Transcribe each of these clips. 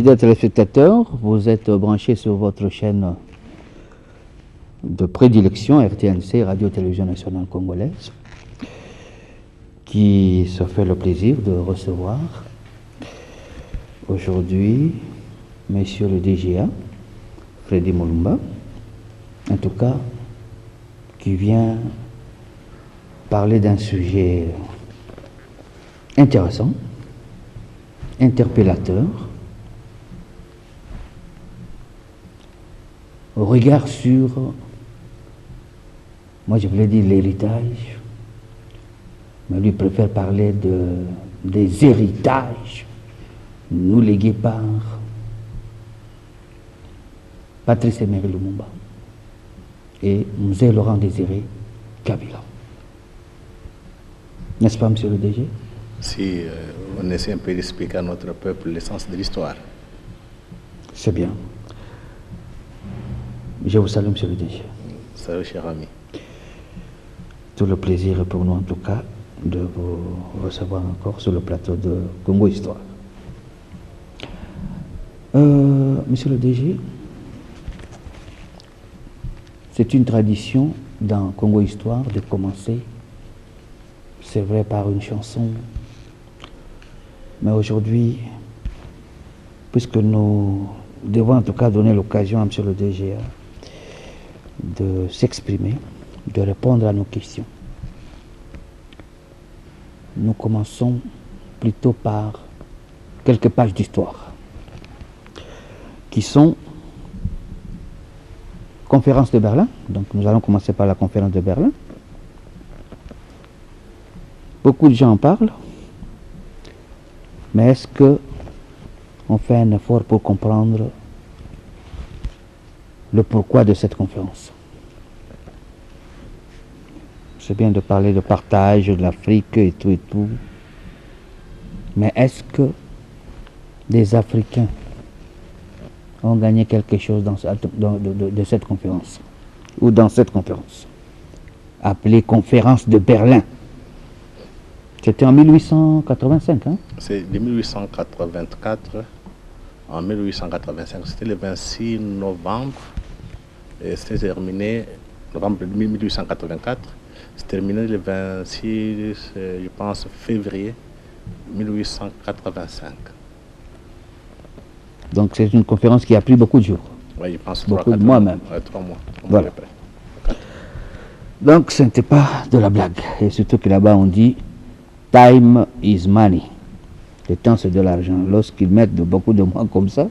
Fidèles téléspectateurs, vous êtes branchés sur votre chaîne de prédilection RTNC, Radio-Télévision Nationale Congolaise, qui se fait le plaisir de recevoir aujourd'hui Monsieur le DGA, Freddy Mulumba, en tout cas, qui vient parler d'un sujet intéressant, interpellateur, au regard sur, moi je voulais dire l'héritage, mais lui préfère parler des héritages, nous légués par Patrice Emery Lumumba et Mzee Laurent Désiré Kabila. N'est-ce pas, monsieur le DG? Si on essaie un peu d'expliquer à notre peuple l'essence de l'histoire. C'est bien. Je vous salue, monsieur le DG. Salut, cher ami. Tout le plaisir est pour nous, en tout cas, de vous recevoir encore sur le plateau de Congo Histoire. Monsieur le DG, c'est une tradition dans Congo Histoire de commencer, c'est vrai, par une chanson. Mais aujourd'hui, puisque nous devons en tout cas donner l'occasion à monsieur le DG de s'exprimer, de répondre à nos questions, nous commençons plutôt par quelques pages d'histoire qui sont conférence de Berlin. Donc nous allons commencer par la conférence de Berlin. Beaucoup de gens en parlent, mais est-ce que on fait un effort pour comprendre le pourquoi de cette conférence? C'est bien de parler de partage de l'Afrique et tout, mais est-ce que les Africains ont gagné quelque chose de cette conférence, ou dans cette conférence, appelée conférence de Berlin? C'était en 1885, hein? C'est de 1884 en 1885. C'était le 26 novembre. Et c'était terminé, novembre 1884. C'est terminé le 26, je pense, février 1885. Donc c'est une conférence qui a pris beaucoup de jours. Oui, je pense beaucoup de mois même. 3 mois. Voilà. Donc ce n'était pas de la blague. Et surtout que là-bas on dit time is money. Le temps c'est de l'argent. Lorsqu'ils mettent beaucoup de mois comme ça,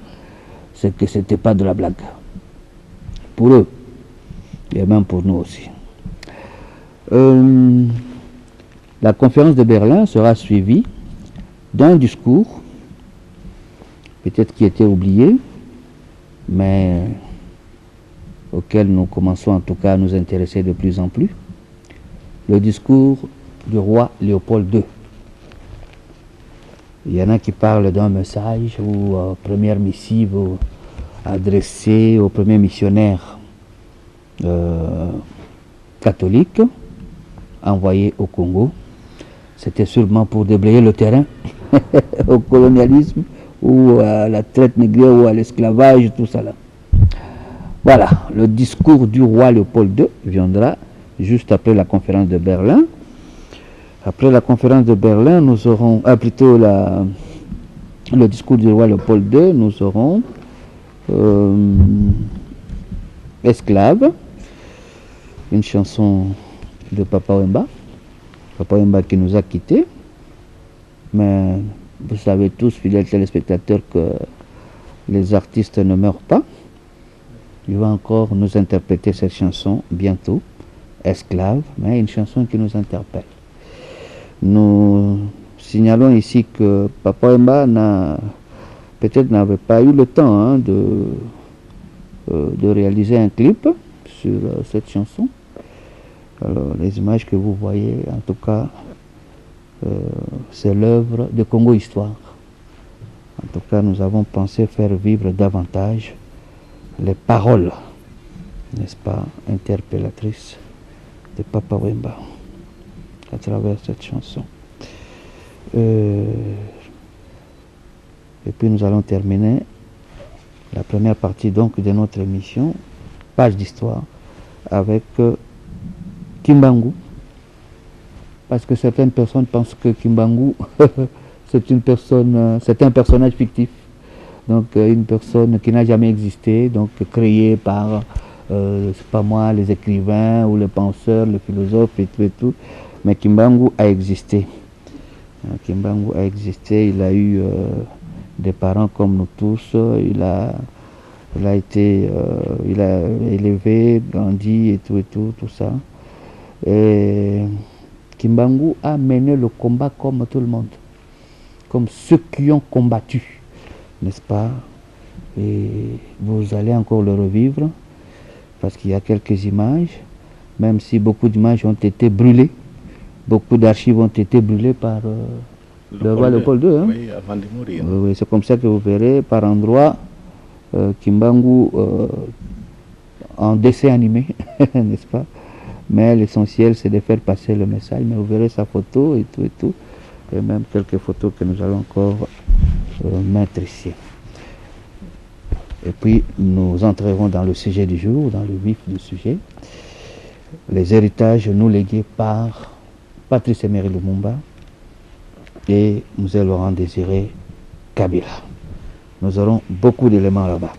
c'est que ce n'était pas de la blague. Pour eux. Et même pour nous aussi. La conférence de Berlin sera suivie d'un discours, peut-être qui était oublié, mais auquel nous commençons en tout cas à nous intéresser de plus en plus. Le discours du roi Léopold II. Il y en a qui parlent d'un message ou première missive adressée au premier missionnaire catholique envoyé au Congo. C'était sûrement pour déblayer le terrain au colonialisme ou à la traite négrière ou à l'esclavage, tout ça là. Voilà, le discours du roi Léopold II viendra juste après la conférence de Berlin. Après la conférence de Berlin, nous aurons, plutôt le discours du roi Léopold II, nous aurons Esclave, une chanson de Papa Wemba. Papa Wemba qui nous a quittés. Mais vous savez tous, fidèles téléspectateurs, que les artistes ne meurent pas. Il va encore nous interpréter cette chanson bientôt, Esclave, mais une chanson qui nous interpelle. Nous signalons ici que Papa Wemba peut-être n'avait pas eu le temps de réaliser un clip sur cette chanson. Alors, les images que vous voyez, en tout cas, c'est l'œuvre de Congo Histoire. En tout cas, nous avons pensé faire vivre davantage les paroles, n'est-ce pas, interpellatrices de Papa Wemba à travers cette chanson. Et puis nous allons terminer la première partie donc de notre émission, page d'histoire, avec Kimbangu. Parce que certaines personnes pensent que Kimbangu, c'est un personnage fictif. Donc une personne qui n'a jamais existé, donc créée par, c'est pas moi, les écrivains ou les penseurs, les philosophes et tout et tout. Mais Kimbangu a existé. Kimbangu a existé, il a eu des parents comme nous tous, il a élevé, grandi et tout, tout ça. Et Kimbangu a mené le combat comme tout le monde, comme ceux qui ont combattu, n'est-ce pas? Et vous allez encore le revivre, parce qu'il y a quelques images, même si beaucoup d'images ont été brûlées, beaucoup d'archives ont été brûlées par le roi Léopold II. Hein? Oui, avant de mourir. Oui, c'est comme ça que vous verrez par endroits Kimbangu en dessin animé, n'est-ce pas? Mais l'essentiel, c'est de faire passer le message. Mais vous verrez sa photo et tout, et même quelques photos que nous allons encore mettre ici. Et puis, nous entrerons dans le sujet du jour, dans le vif du sujet. Les héritages nous légués par Patrice Emery Lumumba et Mzee Laurent Désiré Kabila. Nous aurons beaucoup d'éléments là-bas.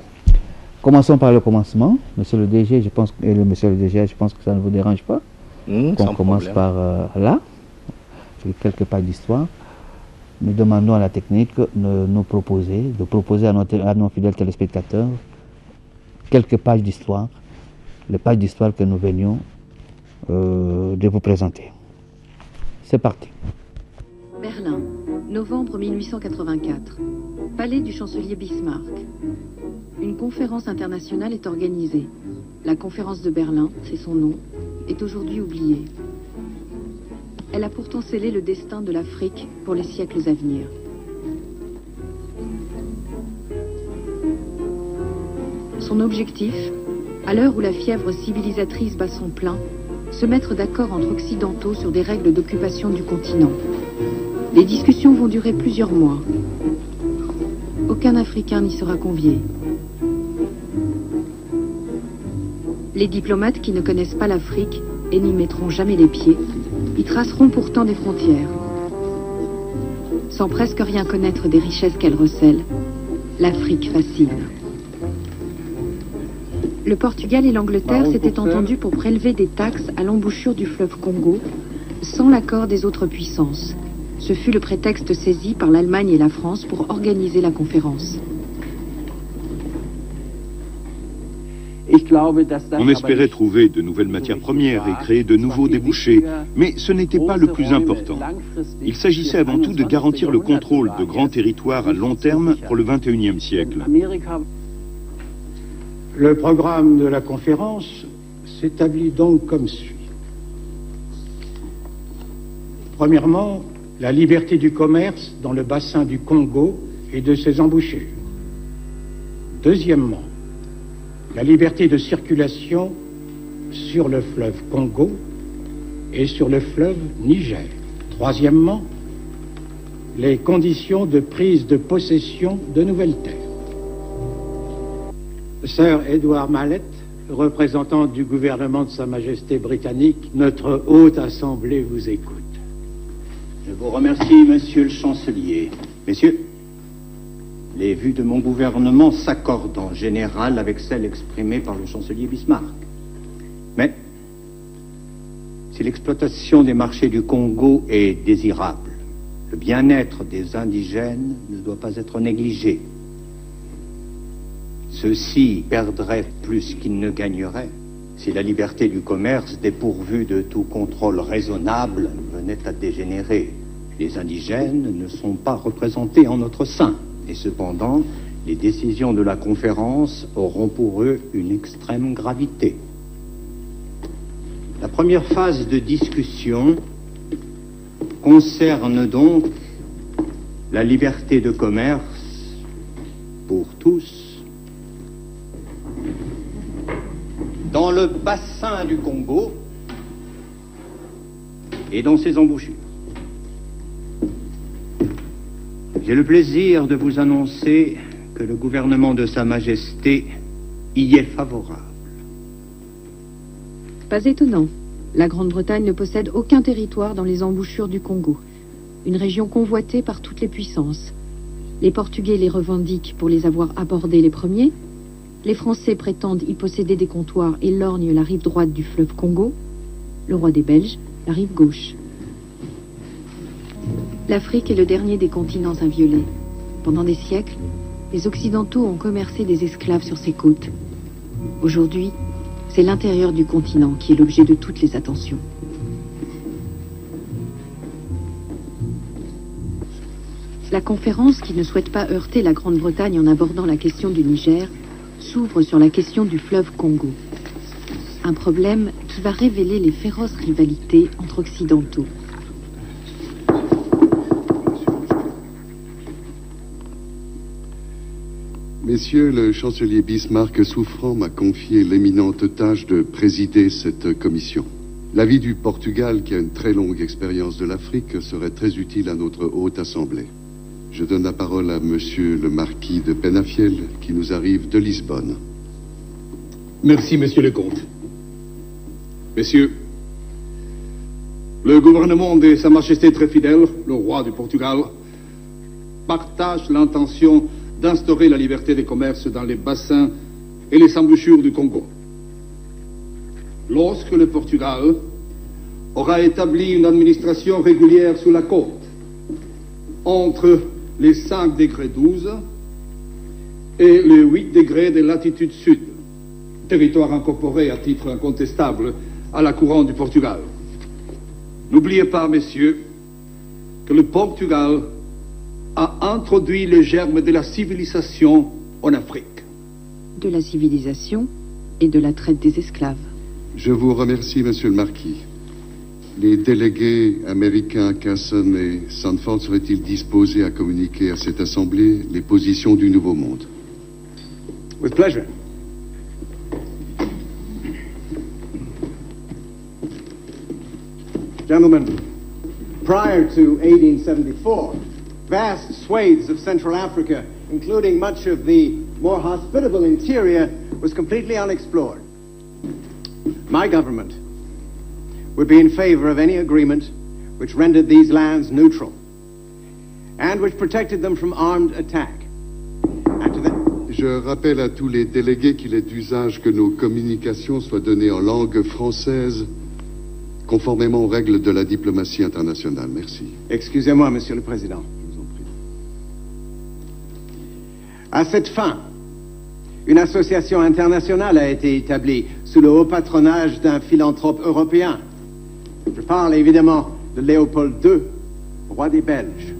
Commençons par le commencement. Monsieur le DG, je pense que ça ne vous dérange pas. Qu'on commence par là, quelques pages d'histoire. Nous demandons à la technique de proposer à nos fidèles téléspectateurs quelques pages d'histoire, les pages d'histoire que nous venions de vous présenter. C'est parti. Berlin, novembre 1884. Palais du chancelier Bismarck. Une conférence internationale est organisée. La conférence de Berlin, c'est son nom, est aujourd'hui oubliée. Elle a pourtant scellé le destin de l'Afrique pour les siècles à venir. Son objectif, à l'heure où la fièvre civilisatrice bat son plein, se mettre d'accord entre occidentaux sur des règles d'occupation du continent. Les discussions vont durer plusieurs mois. Aucun Africain n'y sera convié. Les diplomates qui ne connaissent pas l'Afrique et n'y mettront jamais les pieds, y traceront pourtant des frontières. Sans presque rien connaître des richesses qu'elle recèle, l'Afrique fascine. Le Portugal et l'Angleterre s'étaient entendus pour prélever des taxes à l'embouchure du fleuve Congo, sans l'accord des autres puissances. Ce fut le prétexte saisi par l'Allemagne et la France pour organiser la conférence. On espérait trouver de nouvelles matières premières et créer de nouveaux débouchés, mais ce n'était pas le plus important. Il s'agissait avant tout de garantir le contrôle de grands territoires à long terme pour le XXIe siècle. Le programme de la conférence s'établit donc comme suit. Premièrement, la liberté du commerce dans le bassin du Congo et de ses embouchures. Deuxièmement, la liberté de circulation sur le fleuve Congo et sur le fleuve Niger. Troisièmement, les conditions de prise de possession de nouvelles terres. Sir Edward Mallet, représentant du gouvernement de Sa Majesté britannique, notre haute assemblée vous écoute. Je vous remercie, monsieur le chancelier. Messieurs, les vues de mon gouvernement s'accordent en général avec celles exprimées par le chancelier Bismarck. Mais, si l'exploitation des marchés du Congo est désirable, le bien-être des indigènes ne doit pas être négligé. Ceux-ci perdraient plus qu'ils ne gagneraient si la liberté du commerce, dépourvue de tout contrôle raisonnable, venait à dégénérer. Les indigènes ne sont pas représentés en notre sein. Et cependant, les décisions de la conférence auront pour eux une extrême gravité. La première phase de discussion concerne donc la liberté de commerce pour tous dans le bassin du Congo et dans ses embouchures. J'ai le plaisir de vous annoncer que le gouvernement de Sa Majesté y est favorable. Pas étonnant. La Grande-Bretagne ne possède aucun territoire dans les embouchures du Congo. Une région convoitée par toutes les puissances. Les Portugais les revendiquent pour les avoir abordés les premiers. Les Français prétendent y posséder des comptoirs et lorgnent la rive droite du fleuve Congo. Le roi des Belges, la rive gauche. L'Afrique est le dernier des continents inviolés. Pendant des siècles, les Occidentaux ont commercé des esclaves sur ses côtes. Aujourd'hui, c'est l'intérieur du continent qui est l'objet de toutes les attentions. La conférence, qui ne souhaite pas heurter la Grande-Bretagne en abordant la question du Niger, s'ouvre sur la question du fleuve Congo. Un problème qui va révéler les féroces rivalités entre Occidentaux. Messieurs, le chancelier Bismarck souffrant m'a confié l'éminente tâche de présider cette commission. L'avis du Portugal, qui a une très longue expérience de l'Afrique, serait très utile à notre haute assemblée. Je donne la parole à monsieur le marquis de Penafiel, qui nous arrive de Lisbonne. Merci, monsieur le comte. Messieurs, le gouvernement de Sa Majesté très fidèle, le roi du Portugal, partage l'intention d'instaurer la liberté des commerces dans les bassins et les embouchures du Congo. Lorsque le Portugal aura établi une administration régulière sur la côte, entre les 5 degrés 12 et les 8 degrés de latitude sud, territoire incorporé à titre incontestable à la couronne du Portugal. N'oubliez pas, messieurs, que le Portugal a introduit les germes de la civilisation en Afrique. De la civilisation et de la traite des esclaves. Je vous remercie, monsieur le marquis. Les délégués américains Casson et Sanford seraient-ils disposés à communiquer à cette assemblée les positions du Nouveau Monde? With pleasure. Gentlemen, prior to 1874, vast swathes of Central Africa, including much of the more hospitable interior, was completely unexplored. My government would be in favor of any agreement which rendered these lands neutral and which protected them from armed attack. And to the... Je rappelle à tous les délégués qu'il est d'usage que nos communications soient données en langue française, conformément aux règles de la diplomatie internationale. Merci. Excusez-moi, Monsieur le Président. Je vous en prie. À cette fin, une association internationale a été établie sous le haut patronage d'un philanthrope européen. Je parle évidemment de Léopold II, roi des Belges.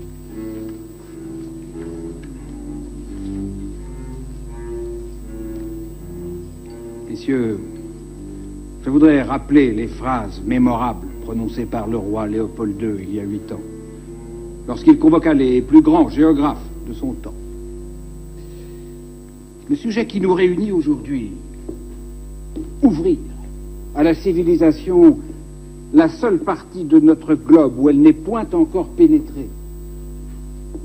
Messieurs, je voudrais rappeler les phrases mémorables prononcées par le roi Léopold II il y a 8 ans, lorsqu'il convoqua les plus grands géographes de son temps. Le sujet qui nous réunit aujourd'hui, ouvrir à la civilisation la seule partie de notre globe où elle n'est point encore pénétrée,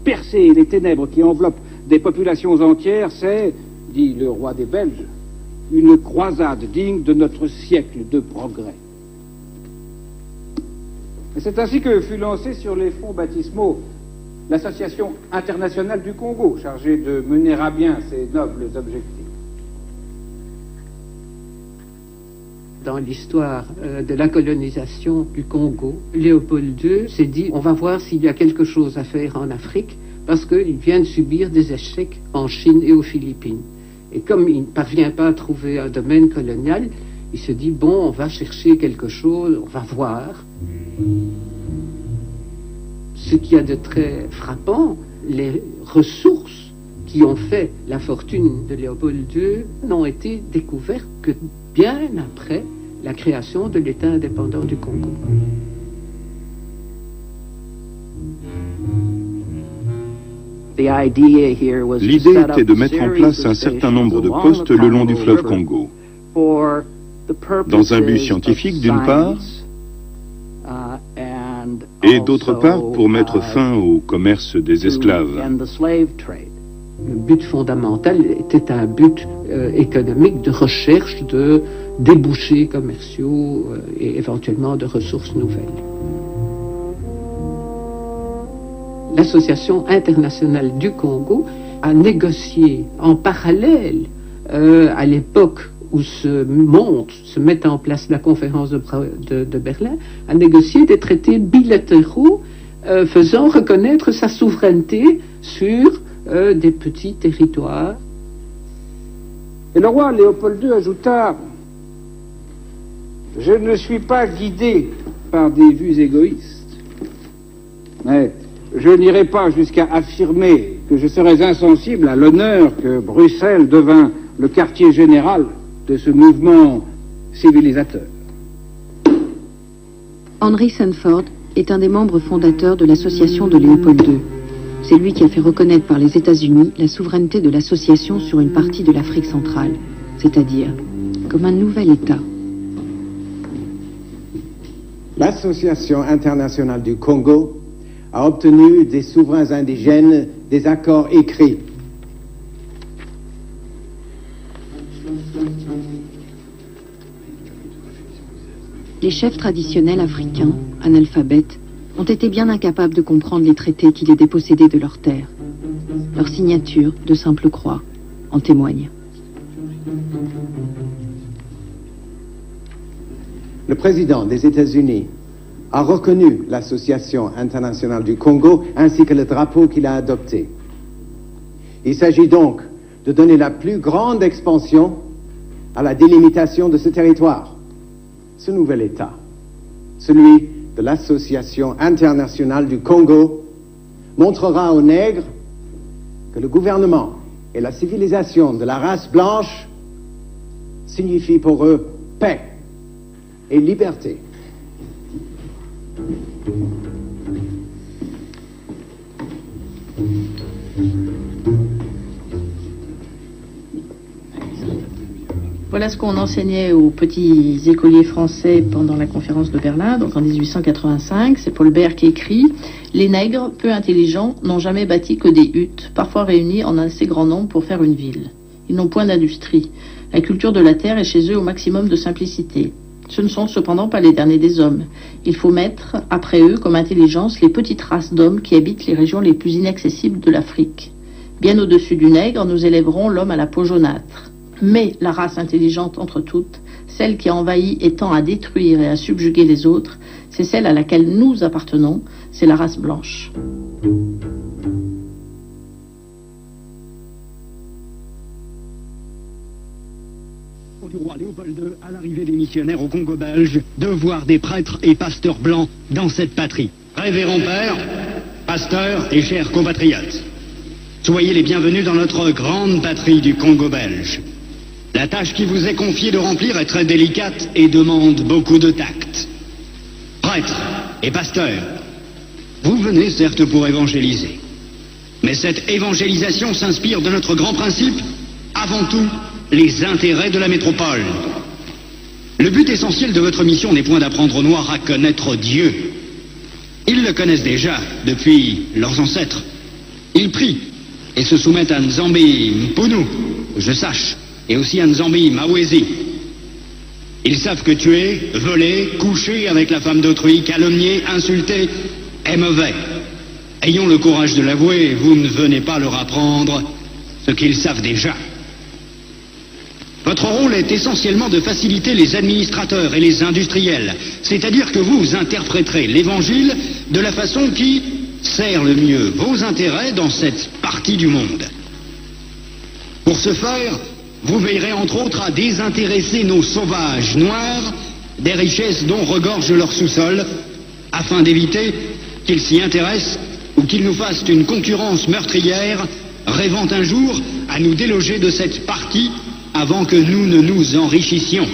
percer les ténèbres qui enveloppent des populations entières, c'est, dit le roi des Belges, une croisade digne de notre siècle de progrès. Et c'est ainsi que fut lancée sur les fonds baptismaux l'Association internationale du Congo, chargée de mener à bien ces nobles objectifs. Dans l'histoire de la colonisation du Congo, Léopold II s'est dit on va voir s'il y a quelque chose à faire en Afrique, parce qu'il vient de subir des échecs en Chine et aux Philippines. Et comme il ne parvient pas à trouver un domaine colonial, il se dit bon, on va chercher quelque chose, on va voir. Ce qu'il y a de très frappant, les ressources qui ont fait la fortune de Léopold II n'ont été découvertes que bien après la création de l'État indépendant du Congo. L'idée était de mettre en place un certain nombre de postes le long du fleuve Congo, dans un but scientifique d'une part, et d'autre part pour mettre fin au commerce des esclaves. Le but fondamental était un but économique de recherche de débouchés commerciaux et éventuellement de ressources nouvelles. L'Association internationale du Congo a négocié en parallèle à l'époque où se met en place la conférence de Berlin, a négocié des traités bilatéraux faisant reconnaître sa souveraineté sur des petits territoires. Et le roi Léopold II ajouta: « Je ne suis pas guidé par des vues égoïstes, mais je n'irai pas jusqu'à affirmer que je serais insensible à l'honneur que Bruxelles devint le quartier général de ce mouvement civilisateur. » Henry Sanford est un des membres fondateurs de l'association de Léopold II. C'est lui qui a fait reconnaître par les États-Unis la souveraineté de l'association sur une partie de l'Afrique centrale, c'est-à-dire comme un nouvel État. L'Association internationale du Congo a obtenu des souverains indigènes des accords écrits. Les chefs traditionnels africains, analphabètes, ont été bien incapables de comprendre les traités qui les dépossédaient de leurs terres. Leur signature, de simple croix, en témoigne. Le président des États-Unis a reconnu l'Association internationale du Congo ainsi que le drapeau qu'il a adopté. Il s'agit donc de donner la plus grande expansion à la délimitation de ce territoire. Ce nouvel État, celui de l'Association internationale du Congo, montrera aux nègres que le gouvernement et la civilisation de la race blanche signifient pour eux paix et liberté. Voilà ce qu'on enseignait aux petits écoliers français pendant la conférence de Berlin, donc en 1885. C'est Paul Bert qui écrit « Les nègres, peu intelligents, n'ont jamais bâti que des huttes, parfois réunies en assez grand nombre pour faire une ville. Ils n'ont point d'industrie. La culture de la terre est chez eux au maximum de simplicité. Ce ne sont cependant pas les derniers des hommes. Il faut mettre, après eux, comme intelligence, les petites races d'hommes qui habitent les régions les plus inaccessibles de l'Afrique. Bien au-dessus du nègre, nous élèverons l'homme à la peau jaunâtre. Mais la race intelligente entre toutes, celle qui envahit et tend à détruire et à subjuguer les autres, c'est celle à laquelle nous appartenons, c'est la race blanche. » Du roi Léopold II à l'arrivée des missionnaires au Congo belge, de voir des prêtres et pasteurs blancs dans cette patrie. Révérend père, pasteurs et chers compatriotes, soyez les bienvenus dans notre grande patrie du Congo belge. La tâche qui vous est confiée de remplir est très délicate et demande beaucoup de tact. Prêtres et pasteurs, vous venez certes pour évangéliser. Mais cette évangélisation s'inspire de notre grand principe, avant tout, les intérêts de la métropole. Le but essentiel de votre mission n'est point d'apprendre aux Noirs à connaître Dieu. Ils le connaissent déjà depuis leurs ancêtres. Ils prient et se soumettent à Nzambi Mpunu, que je sache, et aussi à Nzambi Mawezi. Ils savent que tuer, voler, coucher avec la femme d'autrui, calomnier, insulter, est mauvais. Ayons le courage de l'avouer, vous ne venez pas leur apprendre ce qu'ils savent déjà. Votre rôle est essentiellement de faciliter les administrateurs et les industriels, c'est-à-dire que vous interpréterez l'Évangile de la façon qui sert le mieux vos intérêts dans cette partie du monde. Pour ce faire, vous veillerez entre autres à désintéresser nos sauvages noirs des richesses dont regorge leur sous-sol, afin d'éviter qu'ils s'y intéressent ou qu'ils nous fassent une concurrence meurtrière, rêvant un jour à nous déloger de cette partie avant que nous ne nous enrichissions.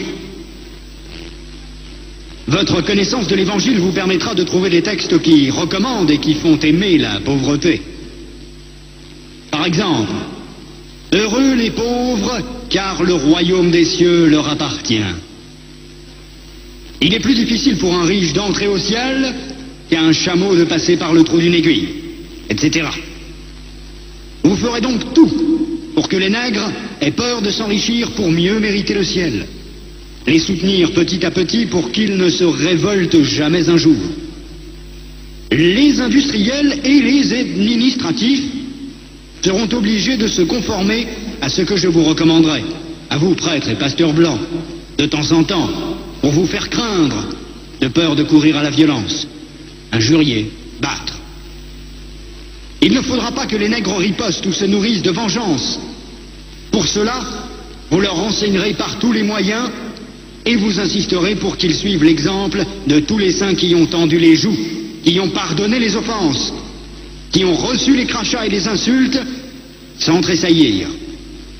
Votre connaissance de l'Évangile vous permettra de trouver des textes qui recommandent et qui font aimer la pauvreté. Par exemple, « Heureux les pauvres, car le royaume des cieux leur appartient. » Il est plus difficile pour un riche d'entrer au ciel qu'à un chameau de passer par le trou d'une aiguille, etc. Vous ferez donc tout pour que les nègres aient peur de s'enrichir pour mieux mériter le ciel. Les soutenir petit à petit pour qu'ils ne se révoltent jamais un jour. Les industriels et les administratifs seront obligés de se conformer à ce que je vous recommanderai, à vous prêtres et pasteurs blancs, de temps en temps, pour vous faire craindre, de peur de courir à la violence, injurier, battre. Il ne faudra pas que les nègres ripostent ou se nourrissent de vengeance. Pour cela, vous leur enseignerez par tous les moyens et vous insisterez pour qu'ils suivent l'exemple de tous les saints qui ont tendu les joues, qui ont pardonné les offenses, qui ont reçu les crachats et les insultes sans tressaillir.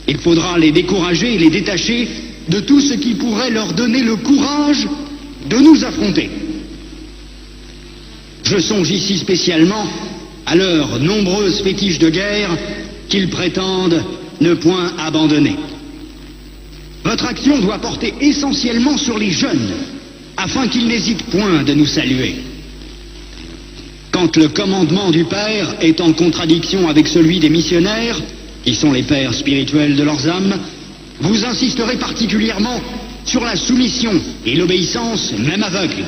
Il faudra les décourager et les détacher de tout ce qui pourrait leur donner le courage de nous affronter. Je songe ici spécialement à leurs nombreuses fétiches de guerre qu'ils prétendent ne point abandonner. Votre action doit porter essentiellement sur les jeunes, afin qu'ils n'hésitent point de nous saluer. Quand le commandement du Père est en contradiction avec celui des missionnaires, qui sont les pères spirituels de leurs âmes, vous insisterez particulièrement sur la soumission et l'obéissance, même aveugle.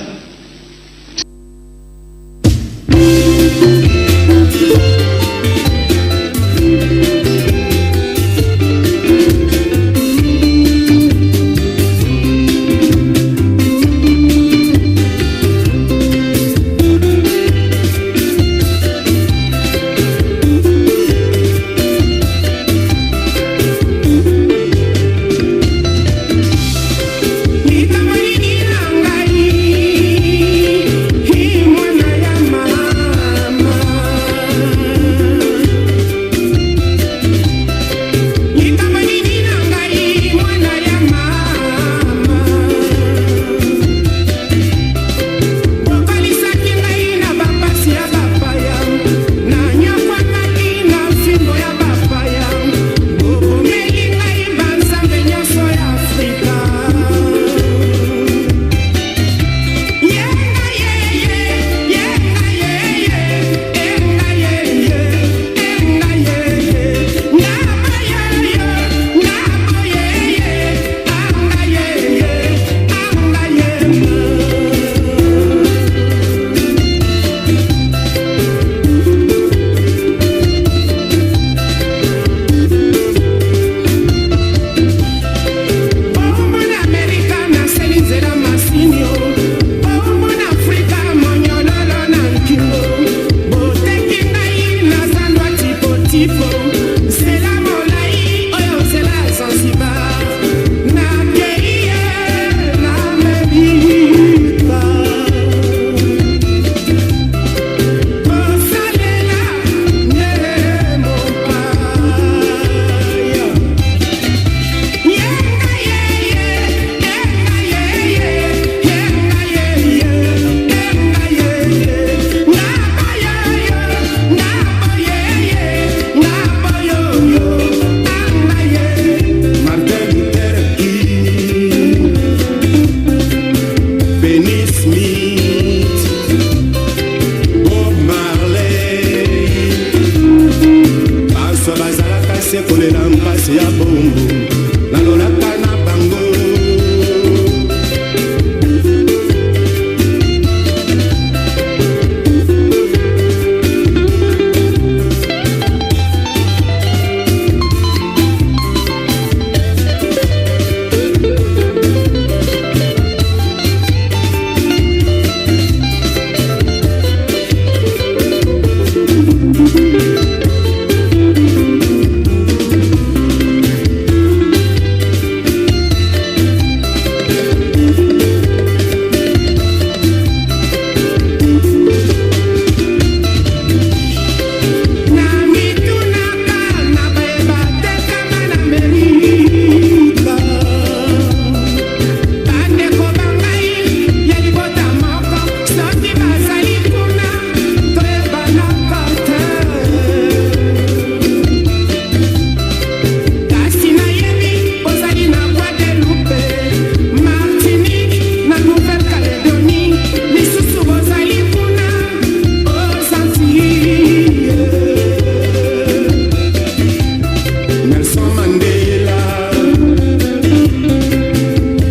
Nelson Mandela,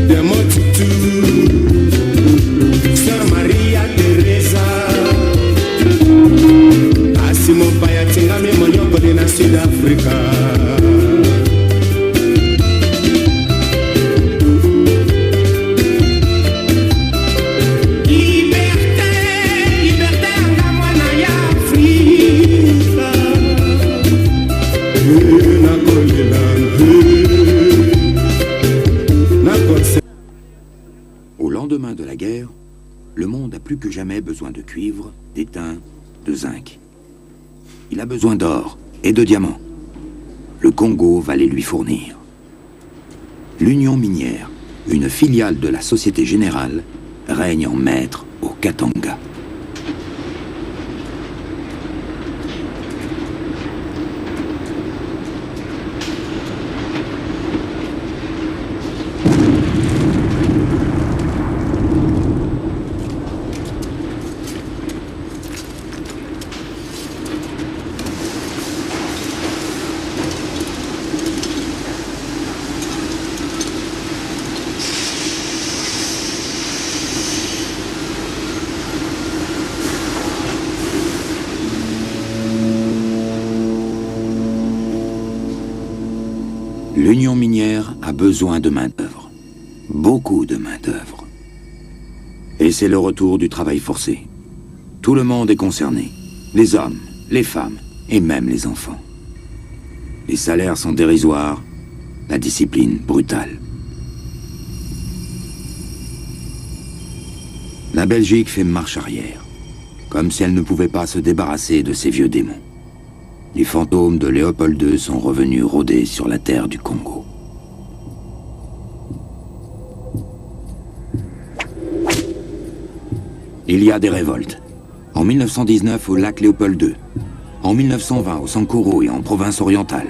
Desmond Tutu, Sœur Maria Teresa, Asimo Baya Tingame Monyoko de na Sud-Africa. Au lendemain de la guerre, le monde a plus que jamais besoin de cuivre, d'étain, de zinc. Il a besoin d'or et de diamants. Le Congo va les lui fournir. L'Union minière, une filiale de la Société Générale, règne en maître au Katanga. L'Union minière a besoin de main-d'œuvre. Beaucoup de main-d'œuvre. Et c'est le retour du travail forcé. Tout le monde est concerné. Les hommes, les femmes et même les enfants. Les salaires sont dérisoires, la discipline brutale. La Belgique fait marche arrière, comme si elle ne pouvait pas se débarrasser de ses vieux démons. Les fantômes de Léopold II sont revenus rôder sur la terre du Congo. Il y a des révoltes. En 1919 au lac Léopold II. En 1920 au Sankoro et en province orientale.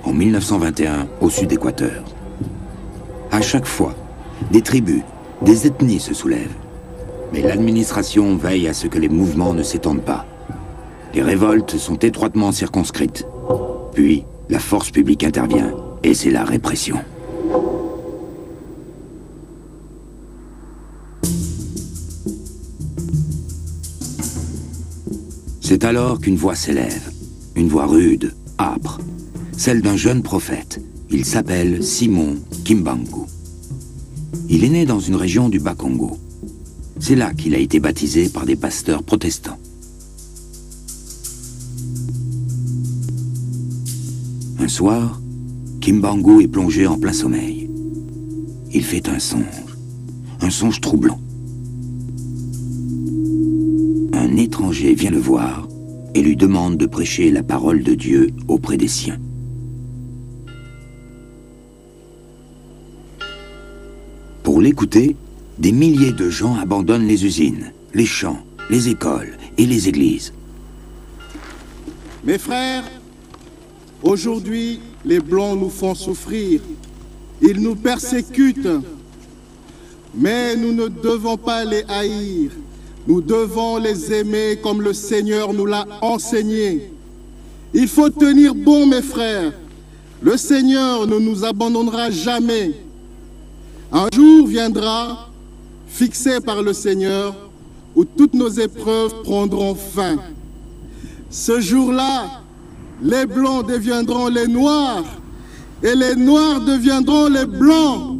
En 1921 au sud-Équateur. À chaque fois, des tribus, des ethnies se soulèvent. Mais l'administration veille à ce que les mouvements ne s'étendent pas. Les révoltes sont étroitement circonscrites. Puis, la force publique intervient, et c'est la répression. C'est alors qu'une voix s'élève, une voix rude, âpre, celle d'un jeune prophète. Il s'appelle Simon Kimbangu. Il est né dans une région du Bas-Congo. C'est là qu'il a été baptisé par des pasteurs protestants. Un soir, Kimbangu est plongé en plein sommeil. Il fait un songe troublant. Un étranger vient le voir et lui demande de prêcher la parole de Dieu auprès des siens. Pour l'écouter, des milliers de gens abandonnent les usines, les champs, les écoles et les églises. Mes frères, aujourd'hui, les Blancs nous font souffrir. Ils nous persécutent. Mais nous ne devons pas les haïr. Nous devons les aimer comme le Seigneur nous l'a enseigné. Il faut tenir bon, mes frères. Le Seigneur ne nous abandonnera jamais. Un jour viendra, fixé par le Seigneur, où toutes nos épreuves prendront fin. Ce jour-là, les Blancs deviendront les Noirs, et les Noirs deviendront les Blancs.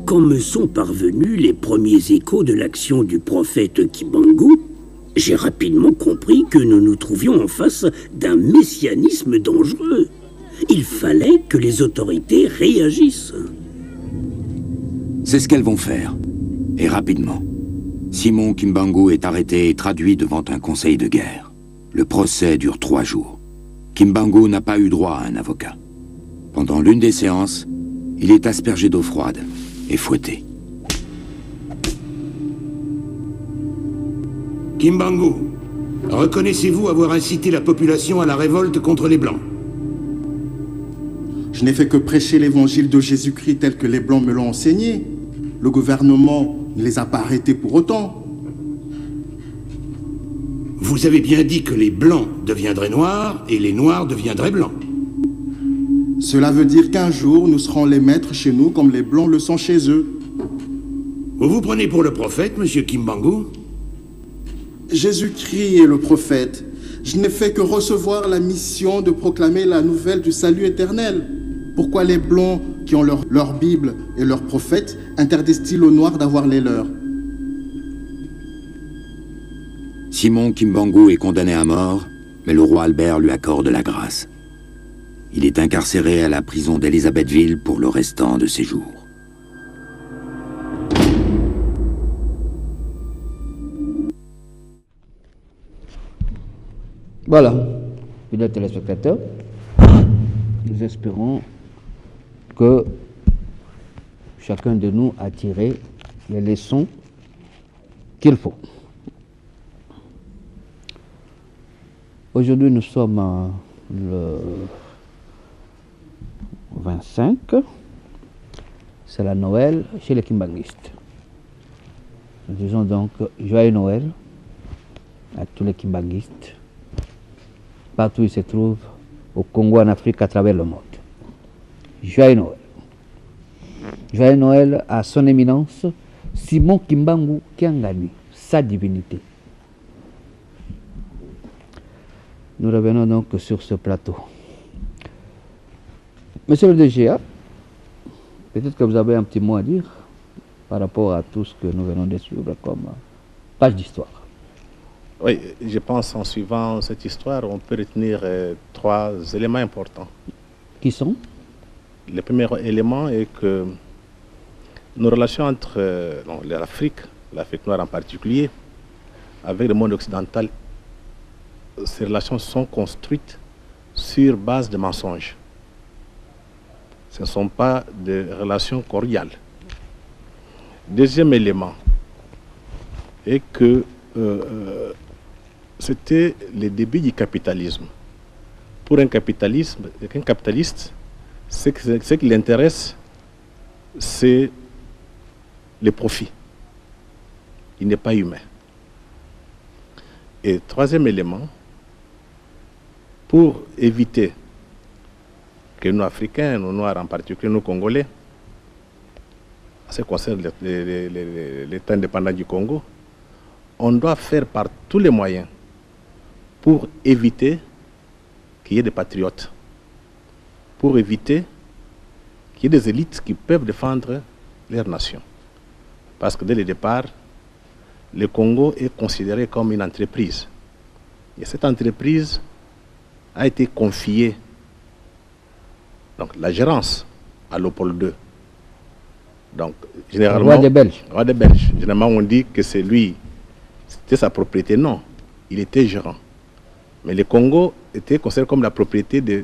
Quand me sont parvenus les premiers échos de l'action du prophète Kimbangu, j'ai rapidement compris que nous nous trouvions en face d'un messianisme dangereux. Il fallait que les autorités réagissent. C'est ce qu'elles vont faire, et rapidement. Simon Kimbangu est arrêté et traduit devant un conseil de guerre. Le procès dure 3 jours. Kimbangu n'a pas eu droit à un avocat. Pendant l'une des séances, il est aspergé d'eau froide et fouetté. Kimbangu, reconnaissez-vous avoir incité la population à la révolte contre les Blancs? Je n'ai fait que prêcher l'évangile de Jésus-Christ tel que les Blancs me l'ont enseigné. Le gouvernement ne les a pas arrêtés pour autant. Vous avez bien dit que les blancs deviendraient noirs et les noirs deviendraient blancs. Cela veut dire qu'un jour, nous serons les maîtres chez nous comme les blancs le sont chez eux. Vous vous prenez pour le prophète, monsieur Kimbangu? Jésus-Christ est le prophète. Je n'ai fait que recevoir la mission de proclamer la nouvelle du salut éternel. Pourquoi les blancs qui ont leur Bible et leur prophète interdisent-ils aux noirs d'avoir les leurs? Simon Kimbangu est condamné à mort, mais le roi Albert lui accorde la grâce. Il est incarcéré à la prison d'Élisabethville pour le restant de ses jours. Voilà, fidèles téléspectateurs, nous espérons que chacun de nous a tiré les leçons qu'il faut. Aujourd'hui, nous sommes le 25, c'est la Noël chez les Kimbanguistes. Nous disons donc joyeux Noël à tous les Kimbanguistes, partout où ils se trouvent, au Congo, en Afrique, à travers le monde. Joyeux Noël. Joyeux Noël à son éminence, Simon Kimbangu Kiangani, sa divinité. Nous revenons donc sur ce plateau. Monsieur le DGA, peut-être que vous avez un petit mot à dire par rapport à tout ce que nous venons de suivre comme page d'histoire. Oui, je pense en suivant cette histoire, on peut retenir trois éléments importants. Qui sont? Le premier élément est que nos relations entre l'Afrique noire en particulier, avec le monde occidental, ces relations sont construites sur base de mensonges. Ce ne sont pas des relations cordiales. Deuxième élément est que c'était le début du capitalisme. Pour un capitaliste, ce qui l'intéresse, c'est le profit. Il n'est pas humain. Et troisième élément, pour éviter que nous Africains, nous Noirs en particulier, nous Congolais, en ce qui concerne l'État indépendant du Congo, on doit faire par tous les moyens pour éviter qu'il y ait des patriotes, pour éviter qu'il y ait des élites qui peuvent défendre leur nation. Parce que dès le départ, le Congo est considéré comme une entreprise. Et cette entreprise a été confiée, donc la gérance, à Léopold II. Donc, généralement, roi des Belges. Roi des Belges. Généralement, on dit que c'est lui, c'était sa propriété. Non, il était gérant. Mais le Congo était considéré comme la propriété de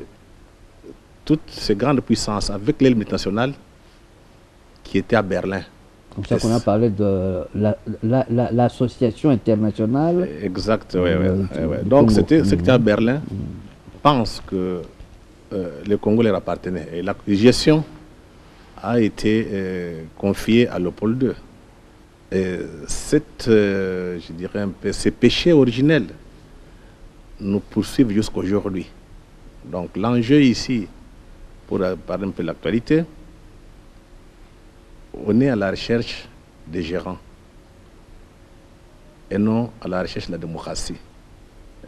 toutes ces grandes puissances, avec l'aile multinationale qui était à Berlin. Comme ça qu'on a parlé de l'association internationale. Exact, oui. Donc, c'était à Berlin. Pense que le Congo leur appartenait. Et la gestion a été confiée à Léopold II. Et je dirais un peu, ces péchés originels nous poursuivent jusqu'à aujourd'hui. Donc l'enjeu ici, pour parler un peu de l'actualité, on est à la recherche des gérants et non à la recherche de la démocratie.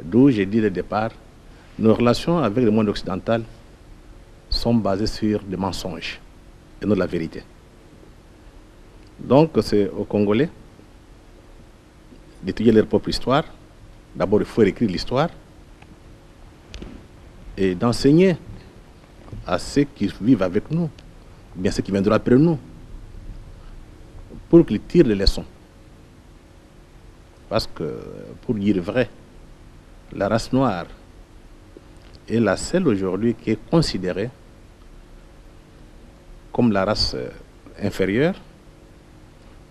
D'où j'ai dit au départ, nos relations avec le monde occidental sont basées sur des mensonges et non la vérité. Donc c'est aux Congolais d'étudier leur propre histoire. D'abord, il faut écrire l'histoire et d'enseigner à ceux qui vivent avec nous, bien ceux qui viendront après nous, pour qu'ils tirent les leçons. Parce que, pour dire vrai, la race noire est la seule aujourd'hui qui est considérée comme la race inférieure,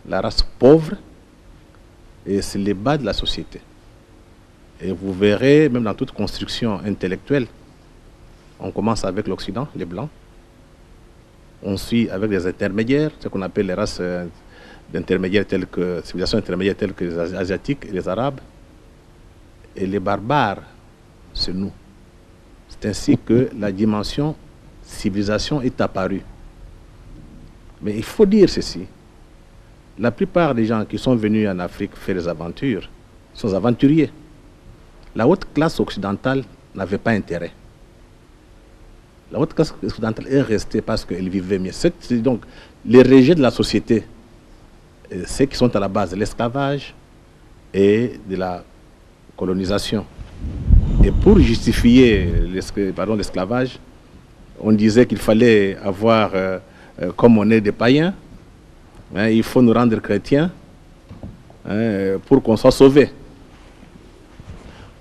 la race pauvre, et c'est le bas de la société. Et vous verrez, même dans toute construction intellectuelle, on commence avec l'Occident, les Blancs, on suit avec les intermédiaires, ce qu'on appelle les races d'intermédiaires telles que, civilisations intermédiaires telles que les Asiatiques et les Arabes, et les barbares, c'est nous. C'est ainsi que la dimension civilisation est apparue. Mais il faut dire ceci. La plupart des gens qui sont venus en Afrique faire des aventures sont aventuriers. La haute classe occidentale n'avait pas intérêt. La haute classe occidentale est restée parce qu'elle vivait mieux. C'est donc les rejets de la société, ceux qui sont à la base de l'esclavage et de la colonisation. Et pour justifier l'esclavage, on disait qu'il fallait avoir, comme on est des païens, hein, il faut nous rendre chrétiens, hein, pour qu'on soit sauvés.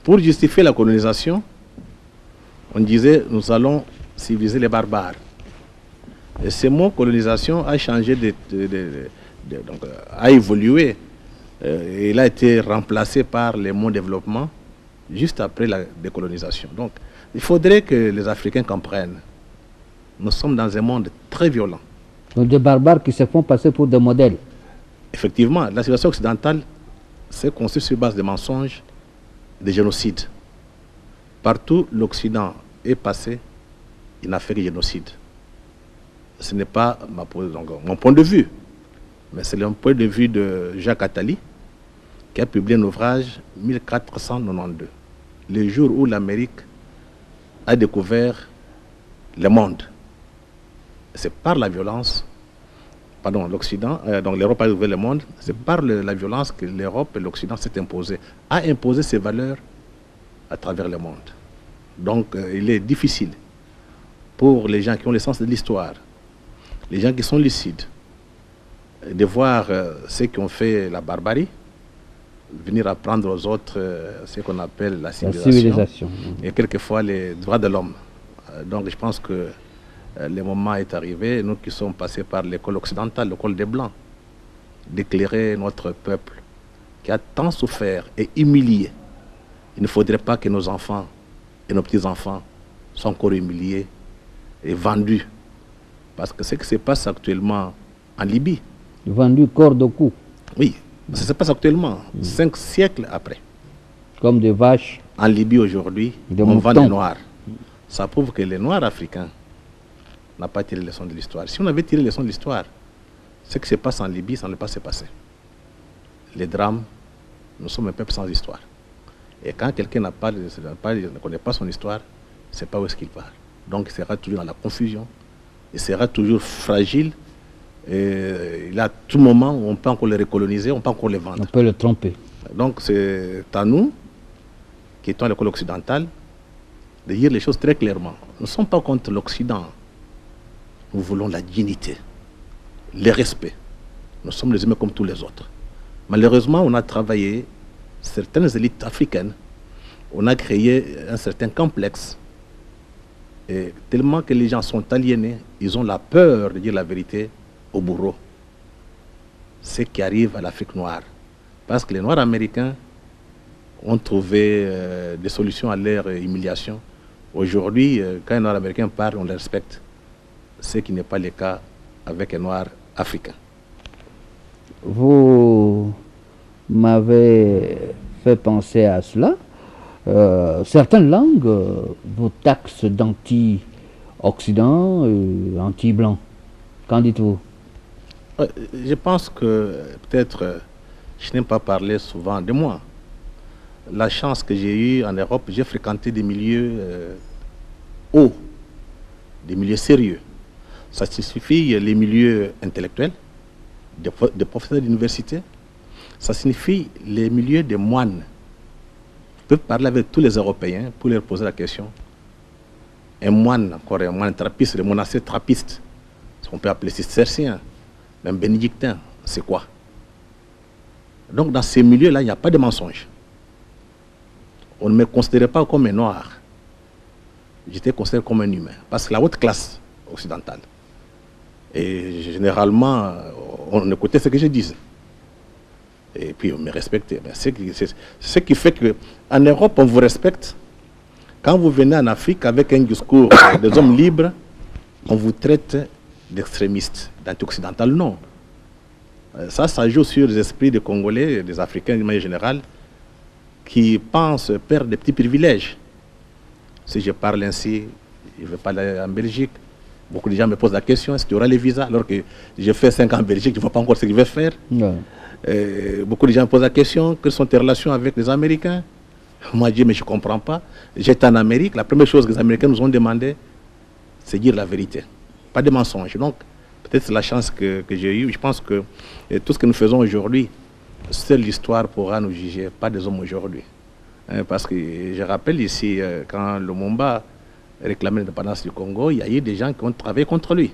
Pour justifier la colonisation, on disait nous allons civiliser les barbares. Et ce mot colonisation a changé, donc, a évolué. Et il a été remplacé par le mot développement juste après la décolonisation. Donc, il faudrait que les Africains comprennent. Nous sommes dans un monde très violent. Donc des barbares qui se font passer pour des modèles. Effectivement, la civilisation occidentale s'est construite sur base de mensonges, de génocides. Partout, l'Occident est passé, il n'a fait que génocide. Ce n'est pas mon point de vue, mais c'est le point de vue de Jacques Attali, qui a publié un ouvrage 1492, le jour où l'Amérique a découvert le monde. C'est par la violence, pardon, l'Occident, donc l'Europe a découvert le monde, c'est par la violence que l'Europe et l'Occident s'est imposé, a imposé ses valeurs à travers le monde. Donc il est difficile pour les gens qui ont le sens de l'histoire, les gens qui sont lucides, de voir ceux qui ont fait la barbarie, venir apprendre aux autres ce qu'on appelle la civilisation. Et quelquefois les droits de l'homme. Donc je pense que le moment est arrivé, nous qui sommes passés par l'école occidentale, l'école des Blancs, d'éclairer notre peuple qui a tant souffert et humilié. Il ne faudrait pas que nos enfants et nos petits-enfants soient encore humiliés et vendus. Parce que ce qui se passe actuellement en Libye. Vendus corps de cou. Oui, ça se passe actuellement, 5 siècles après. Comme des vaches. En Libye aujourd'hui, on vend des Noirs. Ça prouve que les Noirs africains n'ont pas tiré les leçons de l'histoire. Si on avait tiré les leçons de l'histoire, ce qui se passe en Libye, ça ne peut pas se passer. Les drames, nous sommes un peuple sans histoire. Et quand quelqu'un ne connaît pas son histoire, il ne sait pas où est-ce qu'il part. Donc il sera toujours dans la confusion, il sera toujours fragile. Et il a tout moment où on peut encore les recoloniser, on peut encore les vendre. On peut le tromper. Donc c'est à nous, qui étions à l'école occidentale, de dire les choses très clairement. Nous ne sommes pas contre l'Occident. Nous voulons la dignité, le respect. Nous sommes les humains comme tous les autres. Malheureusement, on a travaillé certaines élites africaines. On a créé un certain complexe. Et tellement que les gens sont aliénés, ils ont la peur de dire la vérité au bourreau. Ce qui arrive à l'Afrique noire. Parce que les Noirs américains ont trouvé des solutions à leur humiliation. Aujourd'hui, quand un Noir américain parle, on le respecte. Ce qui n'est pas le cas avec un Noir africain. Vous m'avez fait penser à cela. Certaines langues vous taxent d'anti-Occident et anti-blanc. Qu'en dites-vous? Je pense que peut-être je n'aime pas parler souvent de moi. La chance que j'ai eue en Europe, j'ai fréquenté des milieux hauts, des milieux sérieux. Ça signifie les milieux intellectuels, des professeurs d'université. Ça signifie les milieux des moines. Je peux parler avec tous les Européens pour leur poser la question. Un moine, encore un moine trappiste, le monastère trappiste, ce qu'on peut appeler cistercien, même bénédictin, c'est quoi? Donc dans ces milieux-là, il n'y a pas de mensonge. On ne me considérait pas comme un noir. J'étais considéré comme un humain. Parce que la haute classe occidentale, et généralement, on écoutait ce que je disais. Et puis on me respectait. C'est ce qui fait qu'en Europe, on vous respecte. Quand vous venez en Afrique avec un discours des hommes libres, on vous traite d'extrémistes, d'anti-occidental. Non. Ça joue sur les esprits des Congolais, des Africains de manière générale. qui pensent perdre des petits privilèges. Si je parle ainsi, je vais parler en Belgique. Beaucoup de gens me posent la question, est-ce qu'il y aura les visas? Alors que j'ai fait 5 ans en Belgique, je ne vois pas encore ce que je vais faire. Beaucoup de gens me posent la question, quelles sont tes relations avec les Américains? Moi, je dis, mais je ne comprends pas. J'étais en Amérique, la première chose que les Américains nous ont demandé, c'est dire la vérité, pas de mensonges. Donc, peut-être c'est la chance que j'ai eue. Je pense que tout ce que nous faisons aujourd'hui, seule l'histoire pourra nous juger, pas des hommes aujourd'hui. Parce que je rappelle ici, quand Lumumba réclamait l'indépendance du Congo, il y a eu des gens qui ont travaillé contre lui.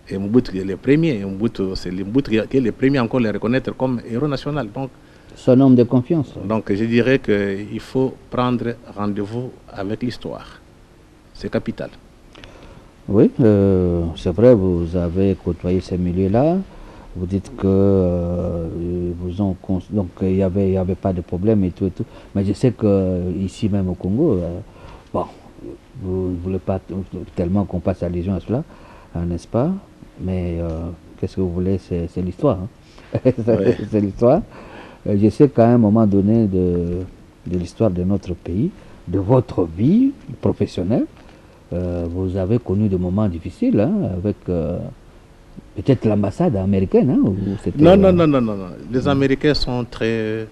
Et Mobutu est le premier. C'est Mobutu qui est le premier encore à le reconnaître comme héros national. Donc, son homme de confiance. Donc je dirais qu'il faut prendre rendez-vous avec l'histoire. C'est capital. Oui, c'est vrai, vous avez côtoyé ces milieux-là. Vous dites que donc il n'y avait pas de problème et tout. Mais je sais qu'ici même au Congo, bon, vous ne voulez pas tellement qu'on passe allusion à cela, n'est-ce pas? Mais qu'est-ce que vous voulez? C'est l'histoire. Hein. C'est l'histoire. Je sais qu'à un moment donné de l'histoire de notre pays, de votre vie professionnelle, vous avez connu des moments difficiles, hein, avec peut-être l'ambassade américaine. Hein, non. Les Américains sont très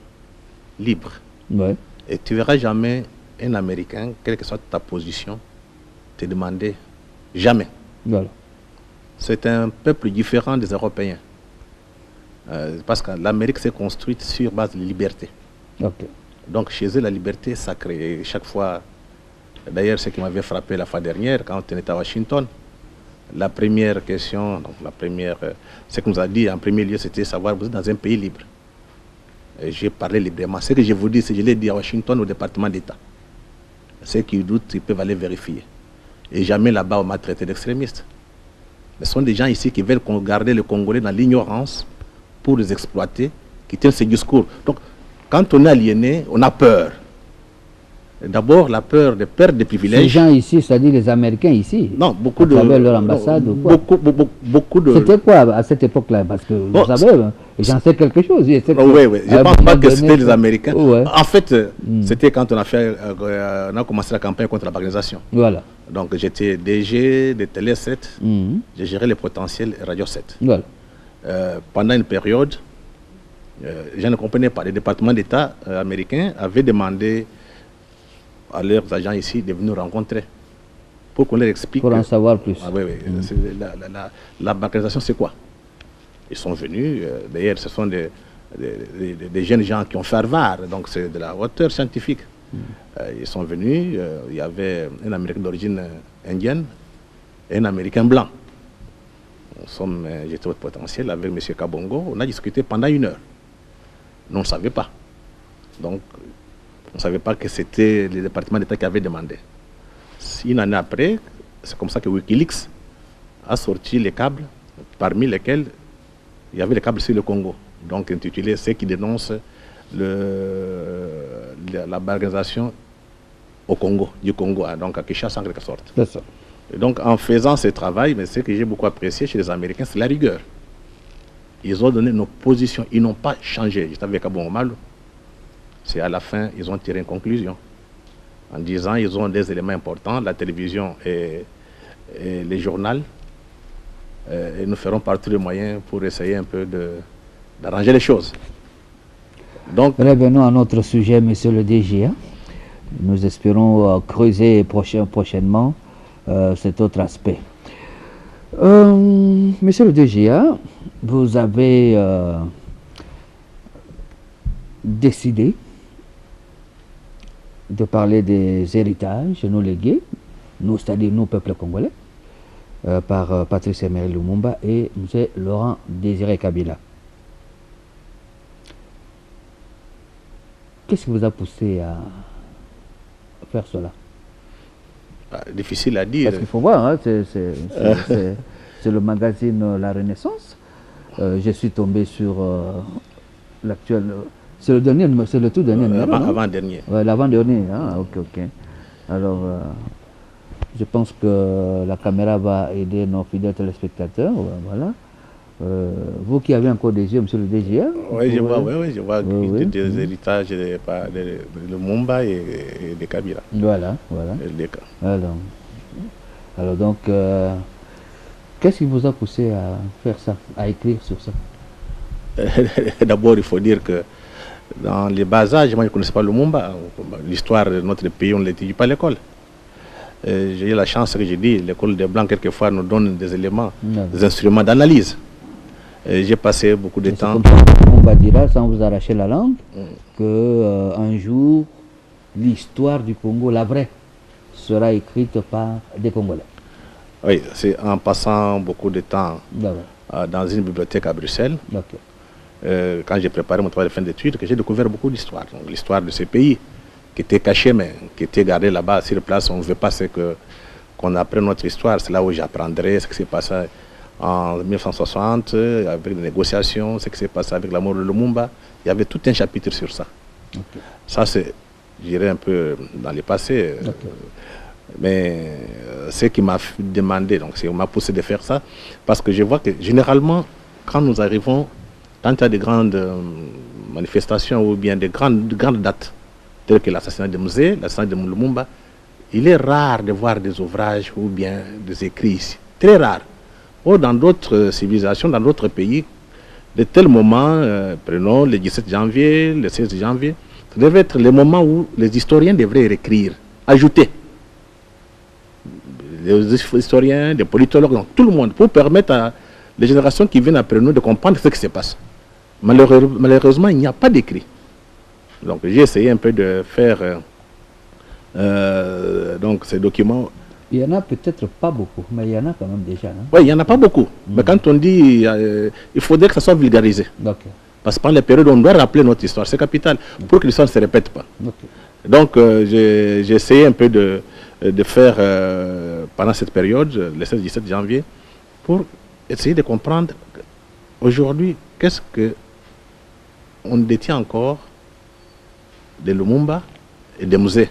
libres. Ouais. Et tu verras jamais un Américain, quelle que soit ta position, te demander jamais. Voilà. C'est un peuple différent des Européens. Parce que l'Amérique s'est construite sur base de liberté. Okay. Donc chez eux, la liberté est sacrée. Et chaque fois, d'ailleurs, ce qui m'avait frappé la fois dernière, quand on était à Washington, la première question, donc ce qu'on nous a dit en premier lieu, c'était savoir, vous êtes dans un pays libre. J'ai parlé librement. Ce que je vous dis, c'est que je l'ai dit à Washington au département d'État. Ceux qui doutent, ils peuvent aller vérifier. Et jamais là-bas, on m'a traité d'extrémiste. Ce sont des gens ici qui veulent garder les Congolais dans l'ignorance pour les exploiter, qui tiennent ces discours. Donc, quand on est aliéné, on a peur. D'abord, la peur de perdre des privilèges. Ces gens ici, c'est-à-dire les Américains ici. Non, beaucoup de... leur ambassade ou quoi? Beaucoup de... C'était quoi à cette époque-là? Parce que vous savez, j'en sais quelque chose. Oui, je ne pense pas que c'était les Américains. Ouais. En fait, c'était quand on a commencé la campagne contre la balkanisation. Voilà. Donc, j'étais DG de Télé 7. J'ai géré les potentiels Radio 7. Voilà. Pendant une période, je ne comprenais pas. Les départements d'État américains avaient demandé à leurs agents ici de venir rencontrer pour qu'on leur explique. Pour en savoir plus. Ah, oui. La balkanisation, c'est quoi? Ils sont venus, d'ailleurs, ce sont des jeunes gens qui ont fait Harvard, donc c'est de la hauteur scientifique. Ils sont venus, il y avait un Américain d'origine indienne et un Américain blanc. J'étais au potentiel avec M. Kabongo, on a discuté pendant 1 heure. Nous, on ne savait pas. Donc, on ne savait pas que c'était le département d'État qui avait demandé. 1 année après, c'est comme ça que Wikileaks a sorti les câbles, parmi lesquels il y avait les câbles sur le Congo. Donc, intitulé « Ceux qui dénoncent la balkanisation au Congo, du Congo, hein, donc à Kinshasa en quelque sorte. » C'est ça. Et donc, en faisant ce travail, mais ce que j'ai beaucoup apprécié chez les Américains, c'est la rigueur. Ils ont donné nos positions, ils n'ont pas changé. J'étais avec Abon Malo. C'est à la fin, ils ont tiré une conclusion. En disant, ils ont des éléments importants, la télévision et les journaux. Et nous ferons par tous les moyens pour essayer un peu d'arranger les choses. Donc, revenons à notre sujet, monsieur le DG. Nous espérons creuser prochainement cet autre aspect. Monsieur le DGA, vous avez décidé de parler des héritages nous légués, nous, c'est-à-dire nous, peuple congolais, par Patrice Emery Lumumba et M. Laurent Désiré Kabila. Qu'est-ce qui vous a poussé à faire cela? Difficile à dire. Parce qu'il faut voir, hein, c'est le magazine La Renaissance. Je suis tombé sur l'actuel... C'est le dernier, c'est le tout dernier numéro. Avant-dernier. Ouais, l'avant-dernier. Ah, ok. Alors, je pense que la caméra va aider nos fidèles téléspectateurs. Voilà. Vous qui avez encore des yeux, monsieur le DGA. Oui, je vois des héritages de Lumumba et de Kabila. Voilà. Alors donc, qu'est-ce qui vous a poussé à faire ça, à écrire sur ça? D'abord, il faut dire que dans les bas âges, moi je ne connaissais pas Lumumba. L'histoire de notre pays, on ne l'étudie pas à l'école. J'ai eu la chance que j'ai dit, l'école des Blancs, quelquefois, nous donne des éléments, des instruments d'analyse. J'ai passé beaucoup de temps. On va dire, sans vous arracher la langue, qu'un jour, l'histoire du Congo, la vraie, sera écrite par des Congolais. Oui, c'est en passant beaucoup de temps dans une bibliothèque à Bruxelles, quand j'ai préparé mon travail de fin d'études, que j'ai découvert beaucoup d'histoires. L'histoire de ce pays qui était caché, mais qui était gardé là-bas sur place. On ne veut pas qu'on apprenne notre histoire. C'est là où j'apprendrai ce qui s'est passé en 1960, avec les négociations, ce qui s'est passé avec la mort de Lumumba. Il y avait tout un chapitre sur ça. Ça, c'est, je dirais, un peu dans le passé. Mais ce qui m'a demandé, donc on m'a poussé de faire ça, parce que je vois que généralement, quand nous arrivons, quand il y a de grandes manifestations ou bien de grandes dates, telles que l'assassinat de Mzee, l'assassinat de Lumumba, il est rare de voir des ouvrages ou bien des écrits ici. Très rare. Or, dans d'autres civilisations, dans d'autres pays, de tels moments, prenons le 17 janvier, le 16 janvier, ça devait être le moment où les historiens devraient écrire, ajouter. Les historiens, les politologues, donc tout le monde, pour permettre à les générations qui viennent après nous de comprendre ce qui se passe. Malheureusement, il n'y a pas d'écrit. Donc j'ai essayé un peu de faire donc ces documents. Il n'y en a peut-être pas beaucoup, mais il y en a quand même déjà. Oui, il n'y en a pas beaucoup. Mais quand on dit, il faudrait que ça soit vulgarisé. Parce que pendant les périodes, on doit rappeler notre histoire, c'est capital, pour que l'histoire ne se répète pas. Donc j'ai essayé un peu de faire, pendant cette période, le 16-17 janvier, pour essayer de comprendre aujourd'hui, qu'est-ce qu'on détient encore de Lumumba et de Mzee.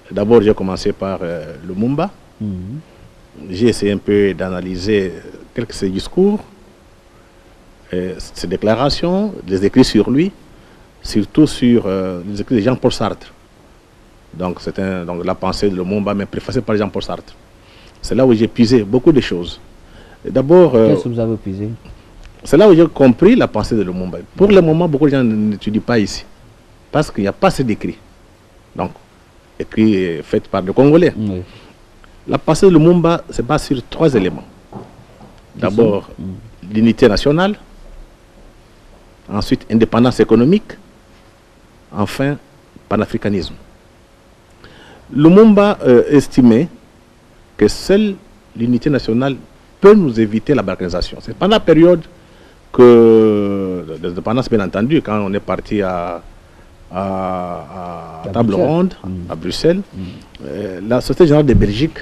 D'abord, j'ai commencé par Lumumba. J'ai essayé un peu d'analyser quelques de ses discours, ses déclarations, les écrits sur lui, surtout sur les écrits de Jean-Paul Sartre. Donc, donc la pensée de Lumumba, mais préfacée par Jean-Paul Sartre. C'est là où j'ai puisé beaucoup de choses. D'abord, qu'est-ce que vous avez puisé? C'est là où j'ai compris la pensée de Lumumba. Pour le moment, beaucoup de gens n'étudient pas ici, parce qu'il n'y a pas assez d'écrits. Donc, écrits faits par des Congolais. La pensée de Lumumba se base sur 3 éléments. D'abord, l'unité nationale. Ensuite, indépendance économique. Enfin, panafricanisme. Lumumba estimait que seule l'unité nationale peut nous éviter la balkanisation. C'est pendant la période que l'indépendance, bien entendu, quand on est parti à table ronde à Bruxelles, la Société générale de Belgique,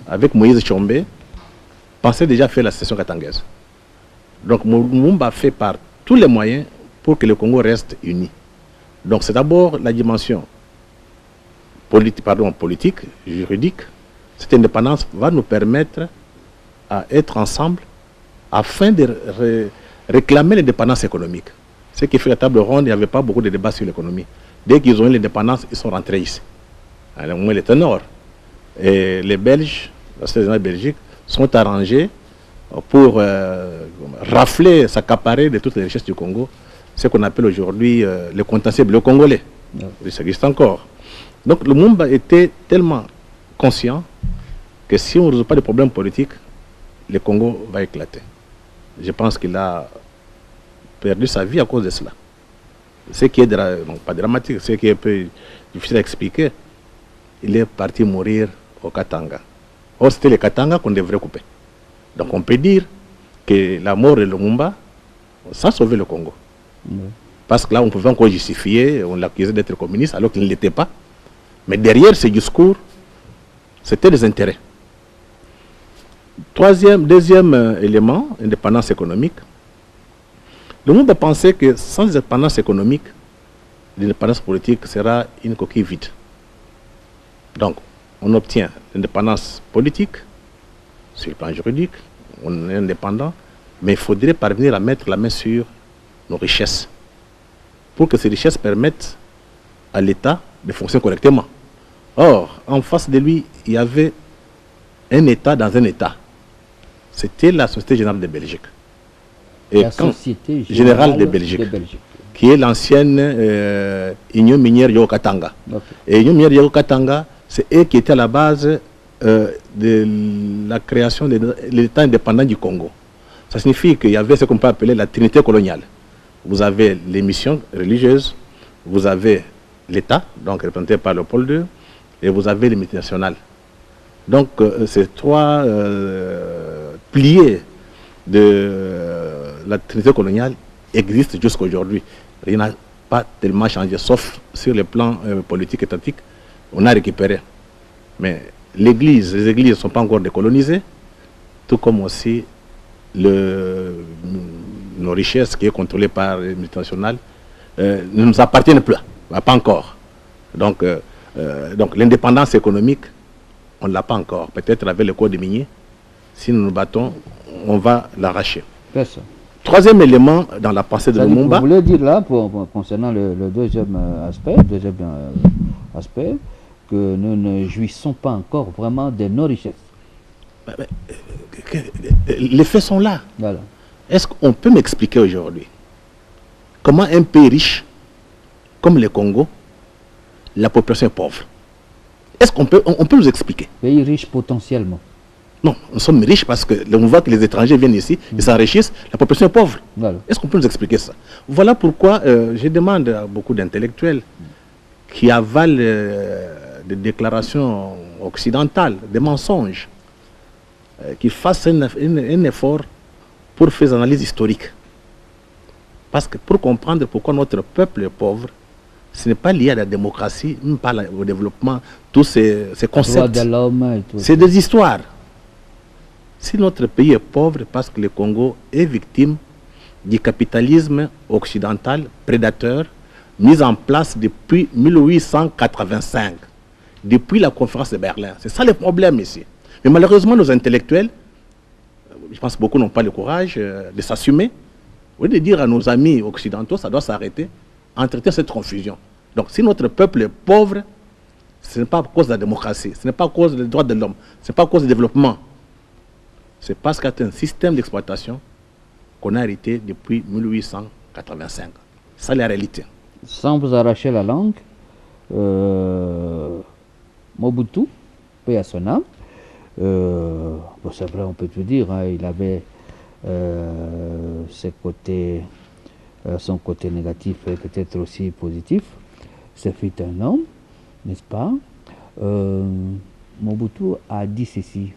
avec Moïse Tshombe, pensait déjà faire la sécession katangaise. Donc Lumumba a fait par tous les moyens pour que le Congo reste uni. Donc c'est d'abord la dimension politique, juridique. Cette indépendance va nous permettre à être ensemble afin de réclamer l'indépendance économique. Ce qui fait la table ronde, il n'y avait pas beaucoup de débats sur l'économie. Dès qu'ils ont eu l'indépendance, ils sont rentrés ici. Alors, au moins les ténors. Et les Belges, la Société générale de Belgique, sont arrangés pour rafler, s'accaparer de toutes les richesses du Congo, ce qu'on appelle aujourd'hui le contentieux bleu congolais. Ça existe encore. Donc le Lumumba était tellement conscient que si on ne résout pas les problèmes politiques, le Congo va éclater. Je pense qu'il a perdu sa vie à cause de cela. Ce qui est pas dramatique, ce qui est un peu difficile à expliquer, il est parti mourir au Katanga. Or, c'était le Katanga qu'on devrait couper. Donc on peut dire que la mort de Lumumba, ça a sauvé le Congo. Parce que là, on pouvait encore justifier, on l'accusait d'être communiste alors qu'il ne l'était pas. Mais derrière ce discours, c'était des intérêts. Deuxième élément, indépendance économique. Lumumba pensait que sans indépendance économique, l'indépendance politique sera une coquille vide. Donc, on obtient l'indépendance politique sur le plan juridique, on est indépendant, mais il faudrait parvenir à mettre la main sur nos richesses, pour que ces richesses permettent à l'État de fonctionner correctement. Or, en face de lui, il y avait un État dans un État. C'était la Société Générale de Belgique. Et la Société Générale de Belgique, qui est l'ancienne Union minière Yokatanga. Okay. Et Union minière Yokatanga, c'est eux qui étaient à la base de la création de l'État indépendant du Congo. Ça signifie qu'il y avait ce qu'on peut appeler la trinité coloniale. Vous avez les missions religieuses, vous avez l'État, donc représenté par Léopold II, et vous avez les multinationales. Donc ces trois piliers de la trinité coloniale existent jusqu'à aujourd'hui. Rien n'a pas tellement changé, sauf sur le plan politique et étatique, on a récupéré. Mais les églises ne sont pas encore décolonisées, tout comme aussi nos richesses qui est contrôlées par les multinationales ne nous appartiennent plus, pas encore. Donc l'indépendance économique, on ne l'a pas encore. Peut-être avec le code minier, si nous nous battons, on va l'arracher. Troisième élément dans la pensée de Lumumba. Vous voulez dire là, concernant le deuxième aspect, que nous ne jouissons pas encore vraiment de nos richesses. Les faits sont là. Voilà. Est-ce qu'on peut m'expliquer aujourd'hui comment un pays riche comme le Congo, la population est pauvre? Est-ce qu'on peut nous expliquer? Pays riche potentiellement. Non, nous sommes riches parce que on voit que les étrangers viennent ici, ils s'enrichissent, la population est pauvre. Voilà. Est-ce qu'on peut nous expliquer ça? Voilà pourquoi je demande à beaucoup d'intellectuels qui avalent des déclarations occidentales, des mensonges, qu'ils fassent un effort pour faire des analyses historiques. Parce que pour comprendre pourquoi notre peuple est pauvre, ce n'est pas lié à la démocratie, même pas au développement, tous ces concepts. C'est des histoires. Si notre pays est pauvre, parce que le Congo est victime du capitalisme occidental prédateur mis en place depuis 1885, depuis la conférence de Berlin. C'est ça le problème ici. Mais malheureusement, nos intellectuels, je pense que beaucoup n'ont pas le courage de s'assumer, ou de dire à nos amis occidentaux, ça doit s'arrêter, entretenir cette confusion. Donc si notre peuple est pauvre, ce n'est pas à cause de la démocratie, ce n'est pas à cause des droits de l'homme, ce n'est pas à cause du développement. C'est parce qu'il y a un système d'exploitation qu'on a hérité depuis 1885. C'est la réalité. Sans vous arracher la langue, Mobutu, paix à son âme, bon, c'est vrai, on peut tout dire, hein, il avait son côté négatif et peut-être aussi positif. Ce fut un homme, n'est-ce pas? Mobutu a dit ceci: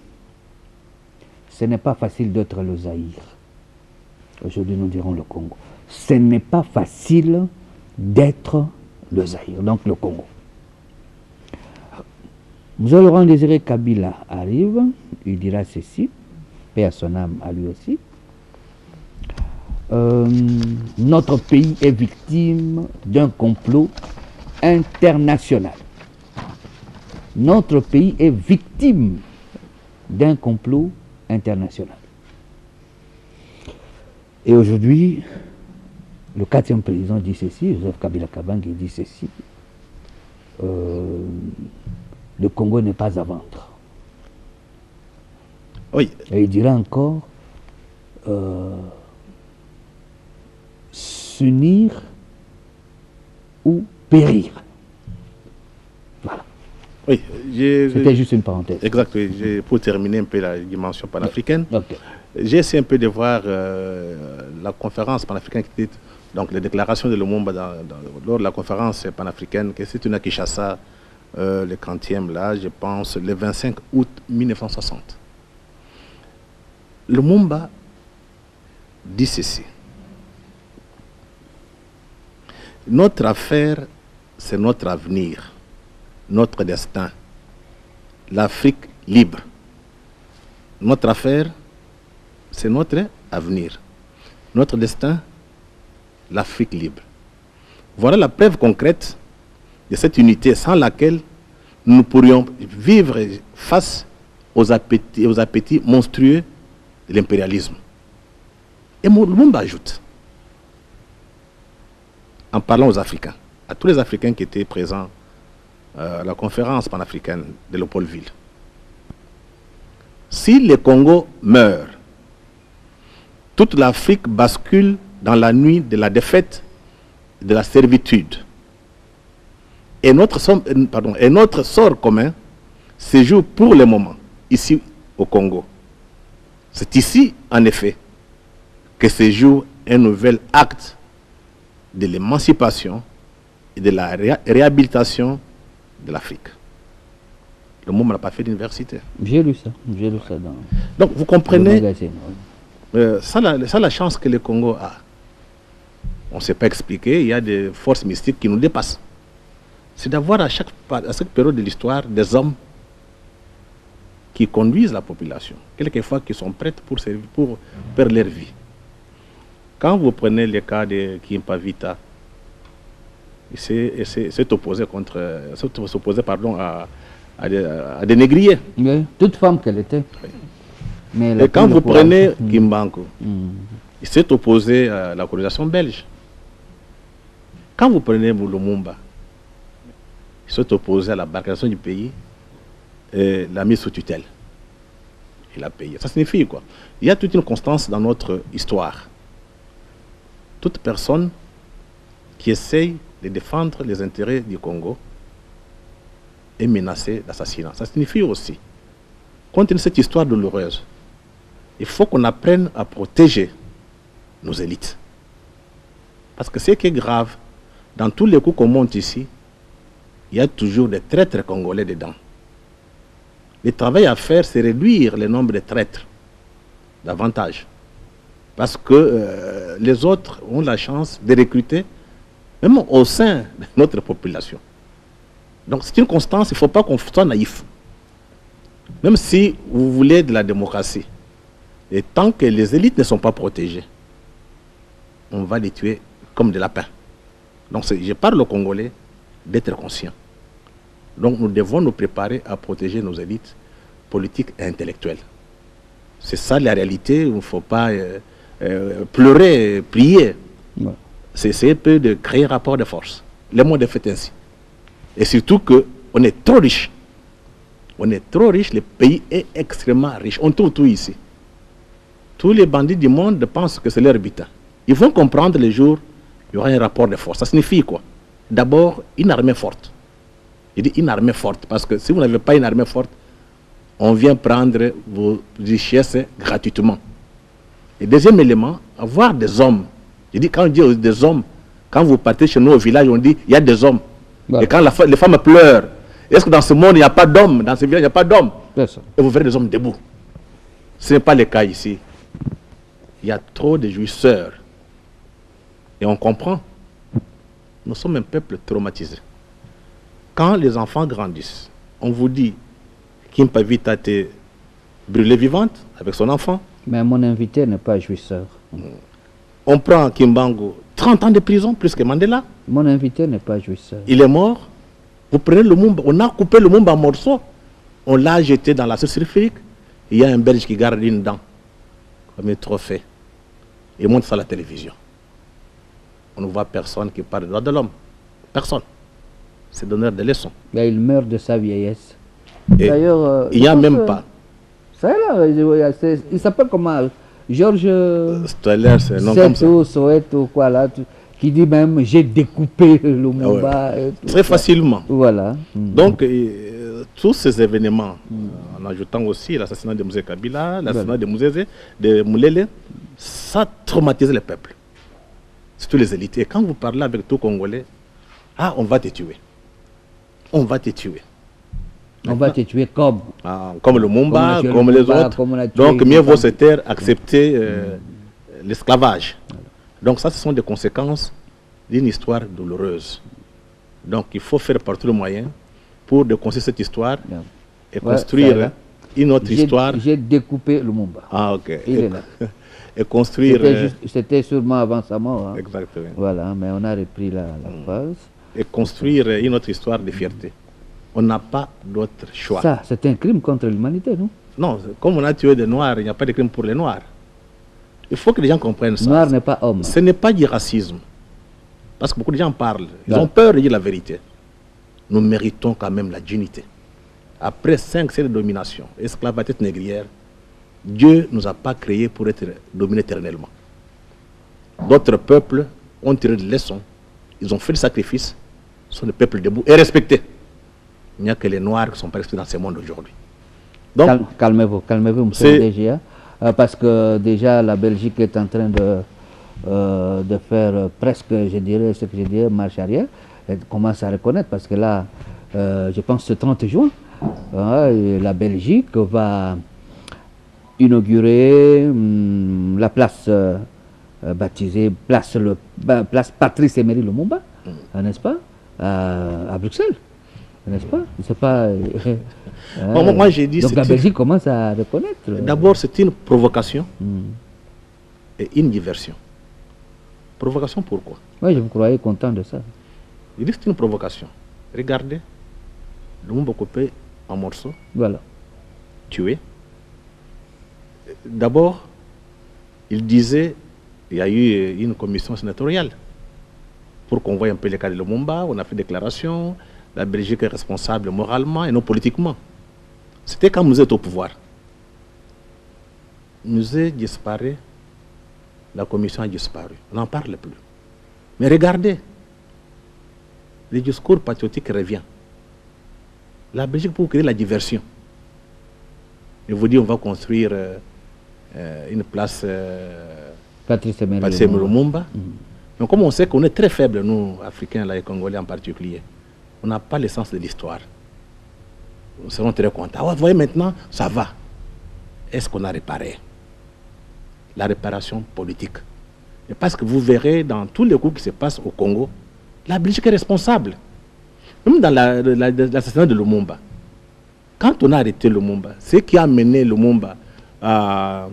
ce n'est pas facile d'être le Zaïre. Aujourd'hui, nous dirons le Congo. Ce n'est pas facile d'être le Zaïre, donc le Congo. M. Laurent Désiré Kabila arrive, il dira ceci, paix à son âme à lui aussi. Notre pays est victime d'un complot international. Notre pays est victime d'un complot international. Et aujourd'hui, le 4e président dit ceci, Joseph Kabila Kabange dit ceci: le Congo n'est pas à vendre. Oui. Et il dira encore s'unir ou périr. Voilà. Oui, c'était juste une parenthèse. Exact, oui. Pour terminer un peu la dimension panafricaine, okay. J'ai essayé un peu de voir la conférence panafricaine, donc les déclarations de Lumumba lors de la conférence panafricaine, qui s'est tenue à Kinshasa, le 40e là, je pense, le 25 août 1960. Lumumba dit ceci: notre affaire, c'est notre avenir, notre destin, l'Afrique libre. Notre affaire, c'est notre avenir, notre destin, l'Afrique libre. Voilà la preuve concrète de cette unité sans laquelle nous pourrions vivre face aux appétits monstrueux de l'impérialisme. Et Lumumba ajoute, en parlant aux Africains, à tous les Africains qui étaient présents à la conférence panafricaine de Léopoldville, si le Congo meurt, toute l'Afrique bascule dans la nuit de la défaite, de la servitude. Et notre sort commun se joue pour le moment, ici au Congo. C'est ici, en effet, que se joue un nouvel acte de l'émancipation et de la réhabilitation de l'Afrique. Le monde n'a pas fait d'université. J'ai lu ça dans... Donc vous comprenez, le magazine, ça la chance que le Congo a. On ne sait pas expliquer, il y a des forces mystiques qui nous dépassent. C'est d'avoir à chaque période de l'histoire des hommes qui conduisent la population, quelquefois qui sont prêts pour perdre leur vie. Quand vous prenez le cas de Kimpa Vita, il s'est opposé à des négriers. Oui, toute femme qu'elle était. Oui. Mais et quand vous prenez Kimbangu, il s'est opposé à la colonisation belge. Quand vous prenez Lumumba, il s'est opposé à la balkanisation du pays et la mise sous tutelle. Il a payé. Ça signifie quoi? Il y a toute une constance dans notre histoire. Toute personne qui essaye de défendre les intérêts du Congo est menacée d'assassinat. Ça signifie aussi, compte tenu de cette histoire douloureuse, il faut qu'on apprenne à protéger nos élites. Parce que ce qui est grave, dans tous les coups qu'on monte ici, il y a toujours des traîtres congolais dedans. Le travail à faire, c'est réduire le nombre de traîtres davantage. Parce que les autres ont la chance de recruter, même au sein de notre population. Donc c'est une constance, il ne faut pas qu'on soit naïf. Même si vous voulez de la démocratie, et tant que les élites ne sont pas protégées, on va les tuer comme des lapins. Donc je parle aux Congolais d'être conscients. Donc nous devons nous préparer à protéger nos élites politiques et intellectuelles. C'est ça la réalité, il ne faut pas pleurer, prier. Ouais. C'est un peu de créer un rapport de force. Le monde est fait ainsi. Et surtout qu'on est trop riche. On est trop riche, le pays est extrêmement riche. On trouve tout ici. Tous les bandits du monde pensent que c'est leur butin. Ils vont comprendre le jour où il y aura un rapport de force. Ça signifie quoi? D'abord, une armée forte. Je dis une armée forte, parce que si vous n'avez pas une armée forte, on vient prendre vos richesses gratuitement. Et deuxième élément, avoir des hommes. Je dis, quand on dit des hommes, quand vous partez chez nous au village, on dit, il y a des hommes. Voilà. Et quand les femmes pleurent, est-ce que dans ce monde, il n'y a pas d'hommes? Dans ce village, il n'y a pas d'hommes? Et vous verrez des hommes debout. Ce n'est pas le cas ici. Il y a trop de jouisseurs. Et on comprend. Nous sommes un peuple traumatisé. Quand les enfants grandissent, on vous dit Kimpa Vita a été brûlée vivante avec son enfant. Mais mon invité n'est pas jouisseur. On prend Kimbangu, 30 ans de prison, plus que Mandela. Mon invité n'est pas jouisseur. Il est mort. Vous prenez Lumumba, on a coupé Lumumba en morceaux. On l'a jeté dans la source sulfurique. Il y a un Belge qui garde une dent comme un trophée. Il montre ça à la télévision. On ne voit personne qui parle des droits de l'homme. Personne. C'est donneur de leçons. Mais il meurt de sa vieillesse. D'ailleurs, il n'y a même pas. Ça là, il s'appelle comment? Georges Steller, c'est un nom comme ça. Soweto, quoi là, qui dit même j'ai découpé le Lumumba. Ah ouais. Très facilement. Voilà. Donc, tous ces événements, en ajoutant aussi l'assassinat de Mouzé Kabila, l'assassinat de Moulele, ça traumatise le peuple. Surtout les élites. Et quand vous parlez avec tout Congolais, ah, on va te tuer. On va te tuer. On va te tuer comme comme le Mumba, comme les autres. Donc mieux vaut se taire, accepter l'esclavage. Donc ça, ce sont des conséquences d'une histoire douloureuse. Donc il faut faire par tous les moyens pour déconstruire cette histoire et construire une autre histoire. J'ai découpé le Mumba. Ah ok. Il est là. Et construire... C'était sûrement avant sa mort. Hein. Exactement. Voilà, mais on a repris la phrase. Et construire une autre histoire de fierté. On n'a pas d'autre choix. Ça, c'est un crime contre l'humanité, non? Non, comme on a tué des Noirs, il n'y a pas de crime pour les Noirs. Il faut que les gens comprennent ça. Noir n'est pas homme. Ce n'est pas du racisme. Parce que beaucoup de gens parlent. Ils ont peur de dire la vérité. Nous méritons quand même la dignité. Après 5 siècles de domination, esclave à tête négrière, Dieu ne nous a pas créés pour être dominés éternellement. D'autres peuples ont tiré des leçons. Ils ont fait des sacrifices. Ce sont des peuples debout et respectés. Il n'y a que les Noirs qui ne sont pas respectés dans ce monde aujourd'hui. Donc, calmez-vous, monsieur le DGA, parce que déjà la Belgique est en train de faire presque, je dirais, ce que je dirais, marche arrière. Elle commence à reconnaître, parce que là, je pense ce 30 juin, la Belgique va inaugurer la place baptisée place Patrice Emery Lumumba, n'est-ce pas, à Bruxelles, n'est-ce pas? C'est pas. Moi, j'ai dit. Donc la Belgique commence à reconnaître. D'abord, c'est une provocation et une diversion. Provocation pourquoi? Oui, je vous croyais content de ça. Il dit que c'est une provocation. Regardez, Lumumba coupé en morceaux. Voilà. Tué. D'abord, il disait, il y a eu une commission sénatoriale pour qu'on voie un peu les cas de Lumumba. On a fait déclaration. La Belgique est responsable moralement et non politiquement. C'était quand nous étions au pouvoir. Musée disparaît, la commission a disparu. On n'en parle plus. Mais regardez, le discours patriotique revient. La Belgique pour créer la diversion. Et vous dit on va construire une place Patrice Lumumba. Donc comme on sait qu'on est très faible, nous, Africains là, et Congolais en particulier, on n'a pas l'essence de l'histoire. Nous serons très contents. Ah, vous voyez maintenant, ça va. Est-ce qu'on a réparé? La réparation politique. Et parce que vous verrez dans tous les coups qui se passent au Congo, la Belgique est responsable. Même dans l'assassinat de Lumumba. Quand on a arrêté Lumumba, ce qui a mené Lumumba à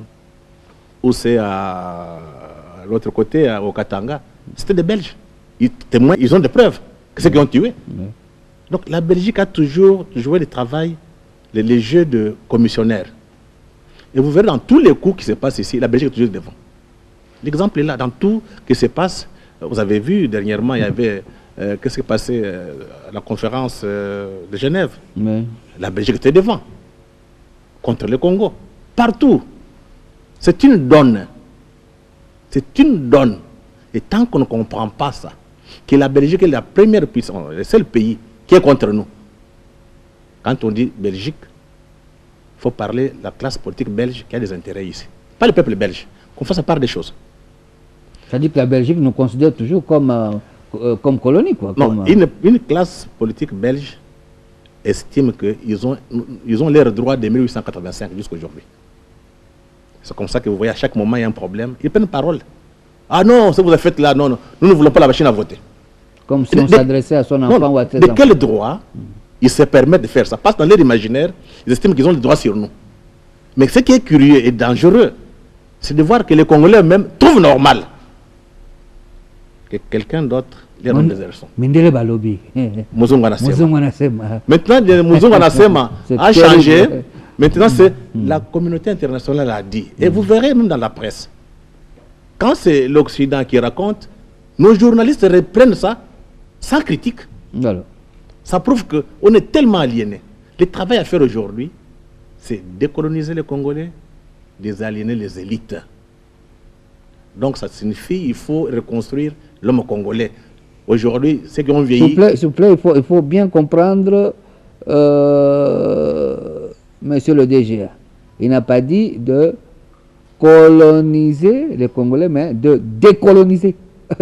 l'autre côté, au Katanga, c'était des Belges. Ils ont des preuves que c'est qu'ils ont tué. Donc la Belgique a toujours joué le travail, les jeux de commissionnaire. Et vous verrez dans tous les coups qui se passent ici, la Belgique est toujours devant. L'exemple est là, dans tout ce qui se passe. Vous avez vu dernièrement, il y avait, qu'est-ce qui s'est passé à la conférence de Genève. La Belgique était devant, contre le Congo, partout. C'est une donne. C'est une donne. Et tant qu'on ne comprend pas ça, que la Belgique est la première puissance, le seul pays qui est contre nous. Quand on dit Belgique, il faut parler de la classe politique belge qui a des intérêts ici. Pas le peuple belge. Qu'on fasse part des choses. C'est-à-dire que la Belgique nous considère toujours comme colonie, quoi. Non, une classe politique belge estime qu'ils ont leurs droits de 1885 jusqu'à aujourd'hui. C'est comme ça que vous voyez à chaque moment il y a un problème. Ils prennent parole. Ah non, ce que vous avez fait là, non, nous ne voulons pas la machine à voter. Comme si on s'adressait à son enfant ou à ses enfants. De quel droit ils se permettent de faire ça? Parce que dans leur imaginaire, ils estiment qu'ils ont le droit sur nous. Mais ce qui est curieux et dangereux, c'est de voir que les Congolais eux-mêmes trouvent normal que quelqu'un d'autre les donne des leçons. Maintenant, Muzungu Anasema a changé. Maintenant, c'est la communauté internationale a dit. Et vous verrez même dans la presse, quand c'est l'Occident qui raconte, nos journalistes reprennent ça sans critique. Alors. Ça prouve qu'on est tellement aliénés. Le travail à faire aujourd'hui, c'est décoloniser les Congolais, désaliéner les élites. Donc ça signifie qu'il faut reconstruire l'homme congolais. Aujourd'hui, ceux qui ont vieilli... S'il vous plaît, il faut bien comprendre, monsieur le DGA. Il n'a pas dit de coloniser les Congolais, mais de décoloniser.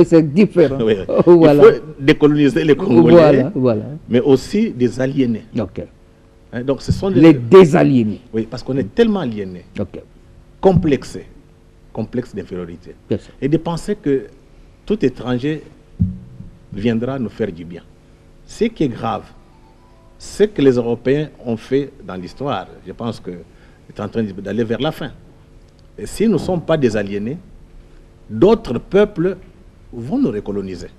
C'est différent. Oui. Voilà. Il faut décoloniser les Congolais, voilà. mais aussi des aliénés. Okay. Donc ce sont les désaliénés. Oui, parce qu'on est tellement aliénés, complexés, complexe d'infériorité. Et de penser que tout étranger viendra nous faire du bien. Ce qui est grave, c'est que les Européens ont fait dans l'histoire. Je pense que c'est en train d'aller vers la fin. Et si nous ne sommes pas des aliénés, d'autres peuples vont nous recoloniser.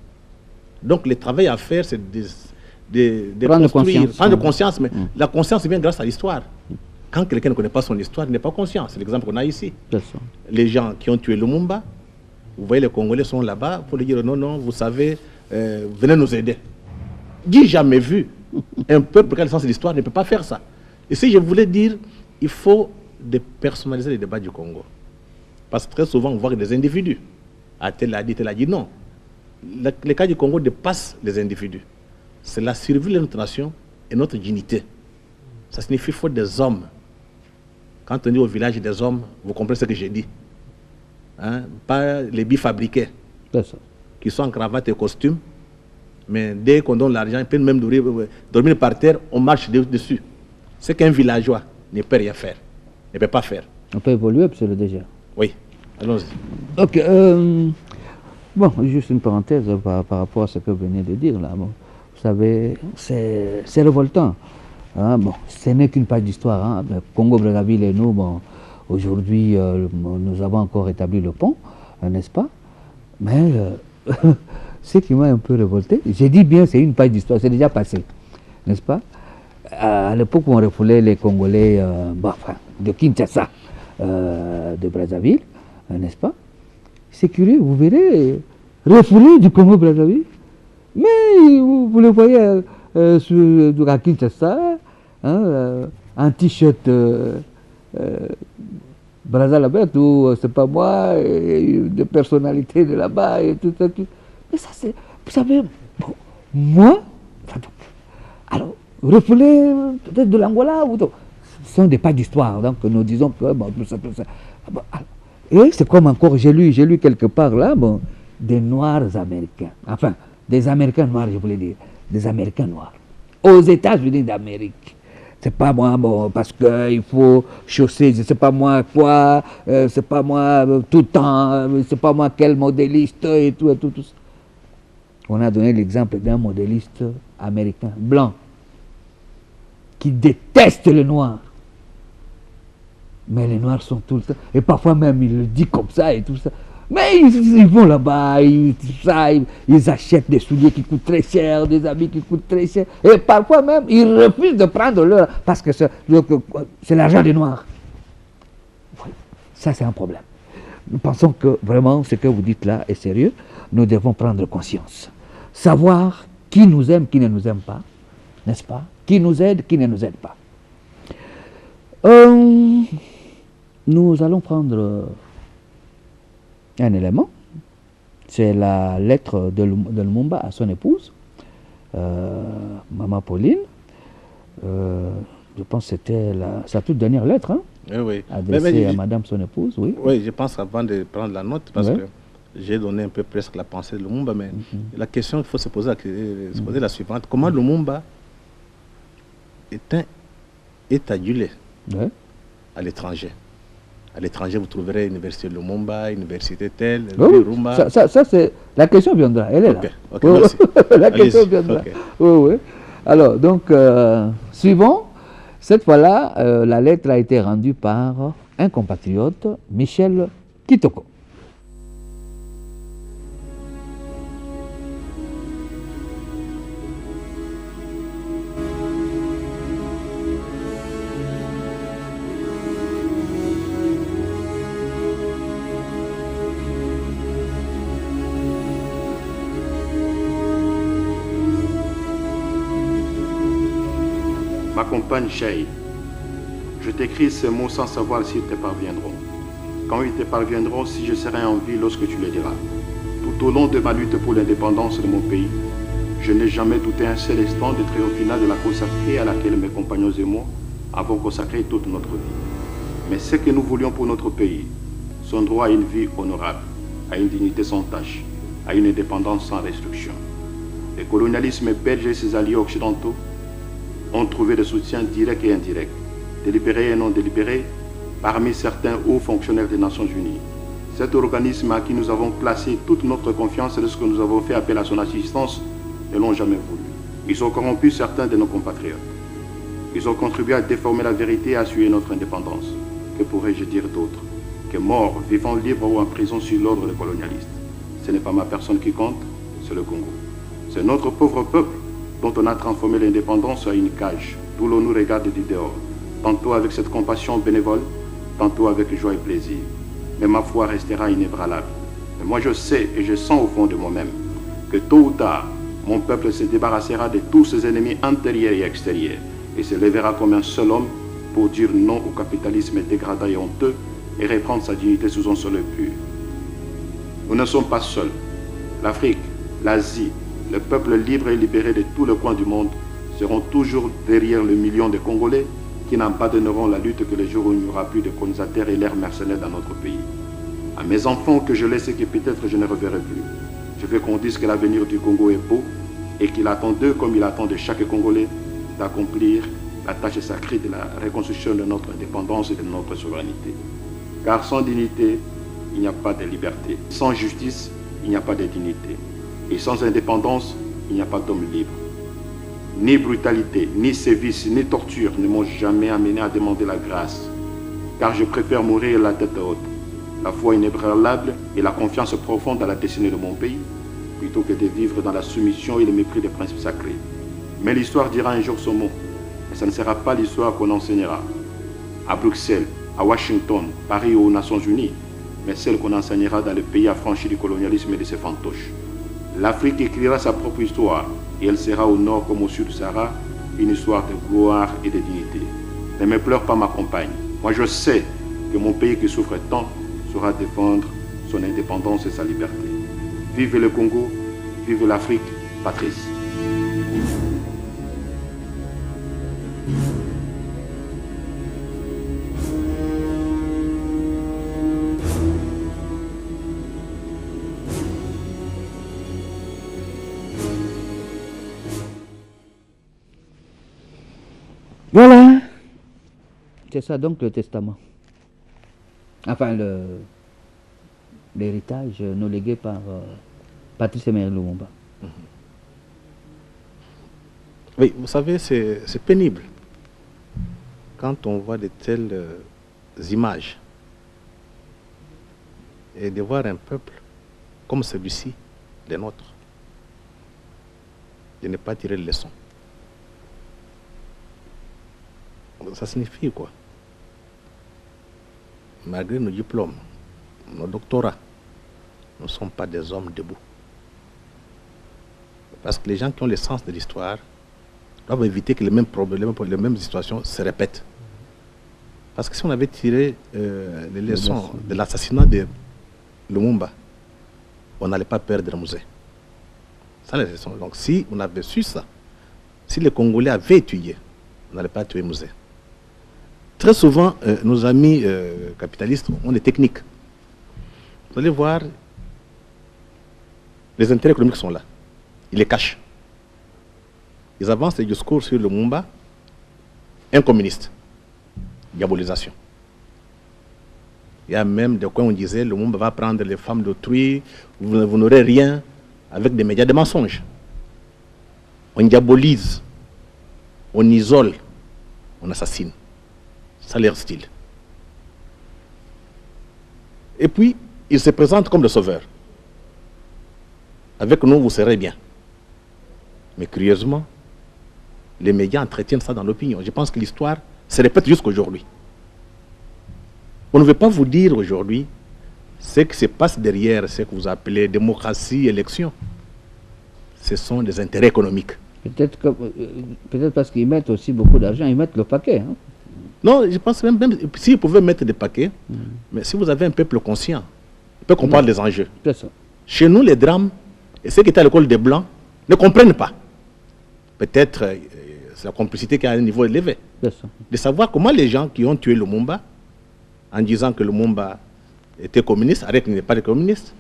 Donc le travail à faire, c'est prendre conscience, mais la conscience vient grâce à l'histoire. Quand quelqu'un ne connaît pas son histoire, il n'est pas conscient. C'est l'exemple qu'on a ici. Les gens qui ont tué Lumumba, vous voyez, les Congolais sont là-bas pour lui dire non, non, vous savez, venez nous aider. J'ai jamais vu un peuple qui a le sens de l'histoire ne peut pas faire ça. Et si je voulais dire, il faut dépersonnaliser les débats du Congo. Parce que très souvent, on voit que des individus. Ah, tel a dit non. Les cas du Congo dépassent les individus. C'est la survie de notre nation et notre dignité. Ça signifie qu'il faut des hommes. Quand on dit au village des hommes, vous comprenez ce que j'ai dit. Hein? Pas les billes fabriqués, qui sont en cravate et costume, mais dès qu'on donne l'argent, ils peuvent même dormir par terre, on marche dessus. C'est qu'un villageois ne peut rien faire, ne peut pas faire. On peut évoluer, monsieur le DG. Oui, allons-y. Ok, bon, juste une parenthèse par rapport à ce que vous venez de dire là. Bon, vous savez, c'est révoltant. Hein, bon, ce n'est qu'une page d'histoire. Hein. Congo-Brazzaville et nous, bon, aujourd'hui, nous avons encore établi le pont, n'est-ce pas? Mais ce qui m'a un peu révolté, j'ai dit bien, c'est une page d'histoire, c'est déjà passé, n'est-ce pas? À l'époque où on refoulait les Congolais de Kinshasa, de Brazzaville, n'est-ce pas? C'est curieux, vous verrez, refoulé du Congo-Brazzaville, mais vous le voyez à Kinshasa, hein, un t-shirt Brazzaville, ou c'est pas moi, de personnalité de là-bas, et tout ça. Mais ça, c'est, vous savez, bon, moi, alors, refouler peut-être de l'Angola, ce sont des pas d'histoire, donc nous disons que bon, tout ça. Bon, et c'est comme encore, j'ai lu quelque part là, bon, des Noirs américains, enfin, des Américains noirs, je voulais dire, des Américains noirs, aux États-Unis d'Amérique. C'est pas moi, bon, parce qu'il faut chausser, je sais pas moi quoi, c'est pas moi tout le temps, c'est pas moi quel modéliste et tout ça. On a donné l'exemple d'un modéliste américain, blanc, qui déteste les Noirs. Mais les Noirs sont tout le temps, et parfois même il le dit comme ça et tout ça. Mais ils vont là-bas, ils achètent des souliers qui coûtent très cher, des habits qui coûtent très cher. Et parfois même, ils refusent de prendre leur... Parce que c'est l'argent des Noirs. Ça, c'est un problème. Nous pensons que vraiment, ce que vous dites là est sérieux. Nous devons prendre conscience. Savoir qui nous aime, qui ne nous aime pas. N'est-ce pas? Qui nous aide, qui ne nous aide pas. Nous allons prendre... un élément, c'est la lettre de Lumumba à son épouse, Maman Pauline. Je pense que c'était sa toute dernière lettre, hein, oui. adressée à Madame son épouse. Oui, oui, je pense avant de prendre la note, parce que j'ai donné un peu presque la pensée de Lumumba, mais la question qu'il faut se poser la suivante. Comment Lumumba est adulé à l'étranger? À l'étranger, vous trouverez l'université de Lumumba, université telle, Rumba. Ça c'est... La question viendra, elle est là. Ok, merci. La question viendra. Okay. Oui. Alors, donc, suivant, cette fois-là, la lettre a été rendue par un compatriote, Michel Kitoko. Ma compagne Cheikh, je t'écris ces mots sans savoir s'ils te parviendront. Quand ils te parviendront, si je serai en vie lorsque tu les diras. Tout au long de ma lutte pour l'indépendance de mon pays, je n'ai jamais douté un seul instant du triomphe final de la cause sacrée à laquelle mes compagnons et moi avons consacré toute notre vie. Mais ce que nous voulions pour notre pays, son droit à une vie honorable, à une dignité sans tache, à une indépendance sans restriction. Le colonialisme belge et ses alliés occidentaux ont trouvé des soutiens directs et indirects, délibérés et non délibérés, parmi certains hauts fonctionnaires des Nations Unies. Cet organisme à qui nous avons placé toute notre confiance lorsque nous avons fait appel à son assistance ne l'ont jamais voulu. Ils ont corrompu certains de nos compatriotes. Ils ont contribué à déformer la vérité et à assurer notre indépendance. Que pourrais-je dire d'autre? Que morts, vivant libres ou en prison sur l'ordre des colonialistes. Ce n'est pas ma personne qui compte, c'est le Congo. C'est notre pauvre peuple dont on a transformé l'indépendance en une cage, d'où l'on nous regarde du dehors, tantôt avec cette compassion bénévole, tantôt avec joie et plaisir. Mais ma foi restera inébranlable. Et moi je sais et je sens au fond de moi-même que tôt ou tard, mon peuple se débarrassera de tous ses ennemis intérieurs et extérieurs et se lèvera comme un seul homme pour dire non au capitalisme dégradant et honteux et reprendre sa dignité sous un soleil pur. Nous ne sommes pas seuls. L'Afrique, l'Asie, le peuple libre et libéré de tous les coins du monde seront toujours derrière le million de Congolais qui n'abandonneront la lutte que le jour où il n'y aura plus de colonisateurs et l'ère mercenaire dans notre pays. À mes enfants que je laisse et que peut-être je ne reverrai plus, je veux qu'on dise que l'avenir du Congo est beau et qu'il attend d'eux, comme il attend de chaque Congolais, d'accomplir la tâche sacrée de la reconstruction de notre indépendance et de notre souveraineté. Car sans dignité, il n'y a pas de liberté. Sans justice, il n'y a pas de dignité. Et sans indépendance, il n'y a pas d'homme libre. Ni brutalité, ni sévice, ni torture ne m'ont jamais amené à demander la grâce. Car je préfère mourir la tête haute, la foi inébranlable et la confiance profonde dans la destinée de mon pays, plutôt que de vivre dans la soumission et le mépris des principes sacrés. Mais l'histoire dira un jour son mot, et ce ne sera pas l'histoire qu'on enseignera à Bruxelles, à Washington, Paris ou aux Nations Unies, mais celle qu'on enseignera dans le pays affranchi du colonialisme et de ses fantoches. L'Afrique écrira sa propre histoire, et elle sera au nord comme au sud du Sahara, une histoire de gloire et de dignité. Ne me pleure pas ma compagne. Moi je sais que mon pays qui souffre tant saura défendre son indépendance et sa liberté. Vive le Congo, vive l'Afrique, Patrice. Voilà. C'est ça donc le testament. Enfin, l'héritage nous légué par Patrice Emery Lumumba. Oui, vous savez, c'est pénible quand on voit de telles images et de voir un peuple comme celui-ci, le nôtre, de ne pas tirer de leçons. Ça signifie quoi? Malgré nos diplômes, nos doctorats, nous ne sommes pas des hommes debout. Parce que les gens qui ont le sens de l'histoire doivent éviter que les mêmes problèmes, les mêmes situations se répètent. Parce que si on avait tiré les leçons de l'assassinat de Lumumba, on n'allait pas perdre Musée. Ça, les leçons. Donc si on avait su ça, si les Congolais avaient étudié, on n'allait pas tuer Musée. Très souvent, nos amis capitalistes ont des techniques. Vous allez voir, les intérêts économiques sont là. Ils les cachent. Ils avancent des discours sur Lumumba, un communiste. Diabolisation. Il y a même des coins où on disait Lumumba va prendre les femmes d'autrui, vous n'aurez rien, avec des médias de mensonges. On diabolise, on isole, on assassine. Ça leur style. Et puis, il se présente comme le sauveur. Avec nous, vous serez bien. Mais curieusement, les médias entretiennent ça dans l'opinion. Je pense que l'histoire se répète jusqu'à aujourd'hui. On ne veut pas vous dire aujourd'hui ce qui se passe derrière ce que vous appelez démocratie, élection. Ce sont des intérêts économiques. Peut-être parce qu'ils mettent aussi beaucoup d'argent, ils mettent le paquet. Hein? Non, je pense même s'ils pouvaient mettre des paquets, mais si vous avez un peuple conscient, il peut comprendre les enjeux. Ça. Chez nous, les drames, et ceux qui étaient à l'école des Blancs, ne comprennent pas. Peut-être c'est la complicité qui est à un niveau élevé. De savoir comment les gens qui ont tué Lumumba, en disant que Lumumba était communiste, arrête qu'il n'est pas communiste,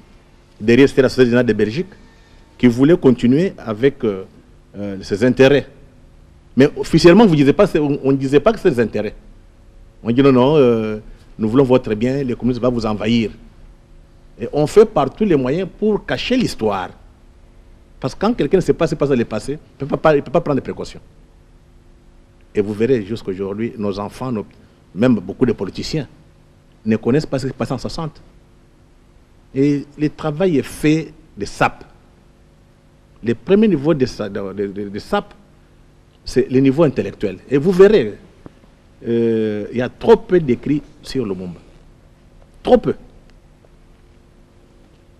derrière c'était la Société générale de Belgique, qui voulait continuer avec ses intérêts. Mais officiellement, on ne disait pas que c'est des intérêts. On dit non, nous voulons votre bien, les communistes vont vous envahir. Et on fait par tous les moyens pour cacher l'histoire. Parce que quand quelqu'un ne sait pas ce qui passe dans le passé, il ne peut pas prendre des précautions. Et vous verrez jusqu'à aujourd'hui, nos enfants, même beaucoup de politiciens, ne connaissent pas ce qui s'est passé en 60. Et le travail est fait de sape. le premier niveau de SAP, c'est le niveau intellectuel. Et vous verrez, il y a trop peu d'écrits sur Lumumba. Trop peu.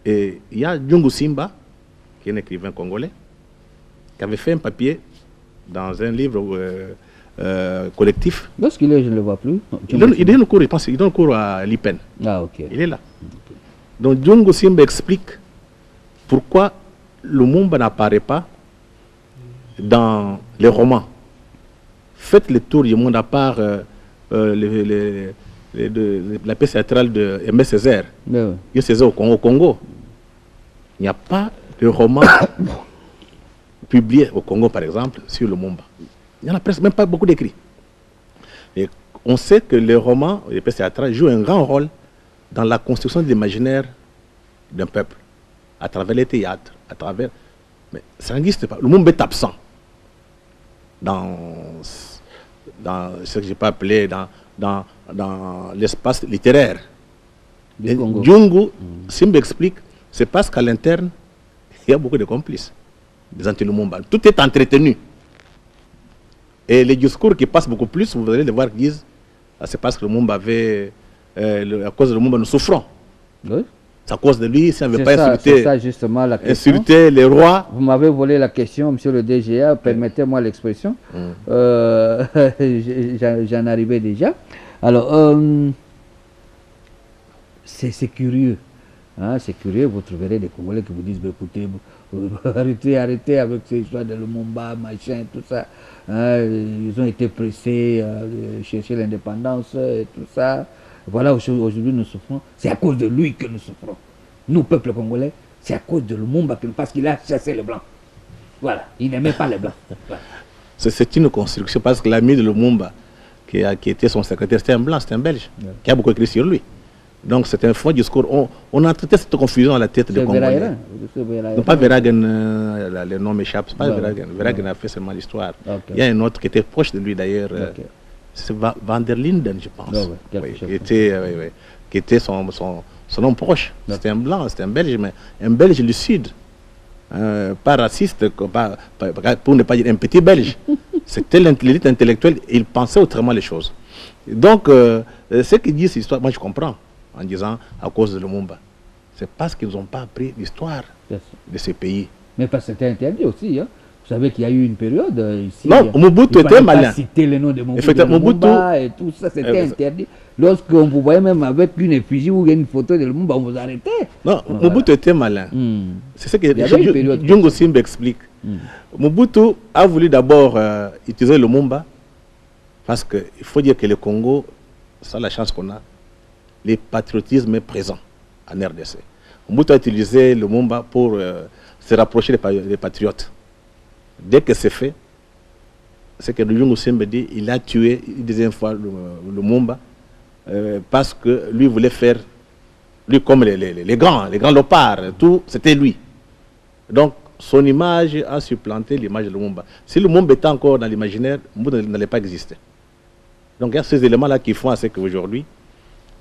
Et il y a Djungu Simba, qui est un écrivain congolais, qui avait fait un papier dans un livre collectif. Lorsqu'il est, je ne le vois plus. Il donne cours, je pense, il donne cours à l'IPEN. Ah, ok. Il est là. Donc Djungu Simba explique pourquoi Lumumba n'apparaît pas dans les romans. Faites le tour du monde à part la pièce théâtrale de Aimé Césaire. Ouais. Il Césaire au Congo. Il n'y a pas de roman publié au Congo, par exemple, sur Lumumba. Il n'y en a presque même pas beaucoup d'écrits. Et on sait que les romans, les pièces théâtrales jouent un grand rôle dans la construction de l'imaginaire d'un peuple, à travers les théâtres, à travers... Mais ça n'existe pas. Lumumba est absent dans ce que je peux appeler dans l'espace littéraire. Djungu Simba explique, c'est parce qu'à l'interne, il y a beaucoup de complices, des anti-Lumumba. Tout est entretenu. Et les discours qui passent beaucoup plus, vous allez les voir, disent, c'est parce que Lumumba avait, à cause de Lumumba, nous souffrons. Oui. C'est à cause de lui, si on ne veut pas insulter, ça, justement, la question. Insulter les rois. Vous m'avez volé la question, monsieur le DGA, permettez-moi l'expression. J'en arrivais déjà. Alors, c'est curieux. Hein, c'est curieux, vous trouverez des Congolais qui vous disent, écoutez, arrêtez avec ces histoires de Lumumba, machin, tout ça. Hein, ils ont été pressés de chercher l'indépendance et tout ça. Voilà, aujourd'hui nous souffrons. C'est à cause de lui que nous souffrons. Nous, peuple congolais, c'est à cause de Lumumba parce qu'il a chassé les Blancs. Voilà, il n'aimait pas les Blancs. Voilà. C'est une construction parce que l'ami de Lumumba, qui était son secrétaire, c'était un Blanc, c'était un Belge, qui a beaucoup écrit sur lui. Donc c'est un faux discours. On a traité cette confusion à la tête des Congolais. Non, pas Verhagen, le nom m'échappe, pas Verhagen. Verhagen a fait seulement l'histoire. Okay. Il y a un autre qui était proche de lui d'ailleurs. Okay. C'est Van der Linden, je pense, qui était son homme proche. C'était un Blanc, c'était un Belge, mais un Belge lucide, pas raciste, pour ne pas dire un petit Belge. C'était l'élite intellectuelle, il pensait autrement les choses. Donc, ce qu'ils disent, cette histoire, moi je comprends, en disant à cause de Lumumba. C'est parce qu'ils n'ont pas appris l'histoire de ces pays. Mais parce que c'était interdit aussi, hein. Vous savez qu'il y a eu une période ici. Non, Mobutu était malin. Citer le nom de Mobutu et tout ça, c'était interdit. Lorsqu'on vous voyait même avec une effigie ou une photo de Lumumba, on vous arrêtait. Non, Mobutu était malin. C'est ce que Djungu Simba explique. Mobutu a voulu d'abord utiliser Lumumba parce qu'il faut dire que le Congo, c'est la chance qu'on a, le patriotisme est présent en RDC. Mobutu a utilisé Lumumba pour se rapprocher des patriotes. Dès que c'est fait, c'est que Djungu Simba dit, il a tué une deuxième fois Lumumba parce que lui voulait faire, lui comme les grands léopards, tout, c'était lui. Donc son image a supplanté l'image de Lumumba. Si Lumumba était encore dans l'imaginaire, Lumumba n'allait pas exister. Donc il y a ces éléments-là qui font à ce qu'aujourd'hui,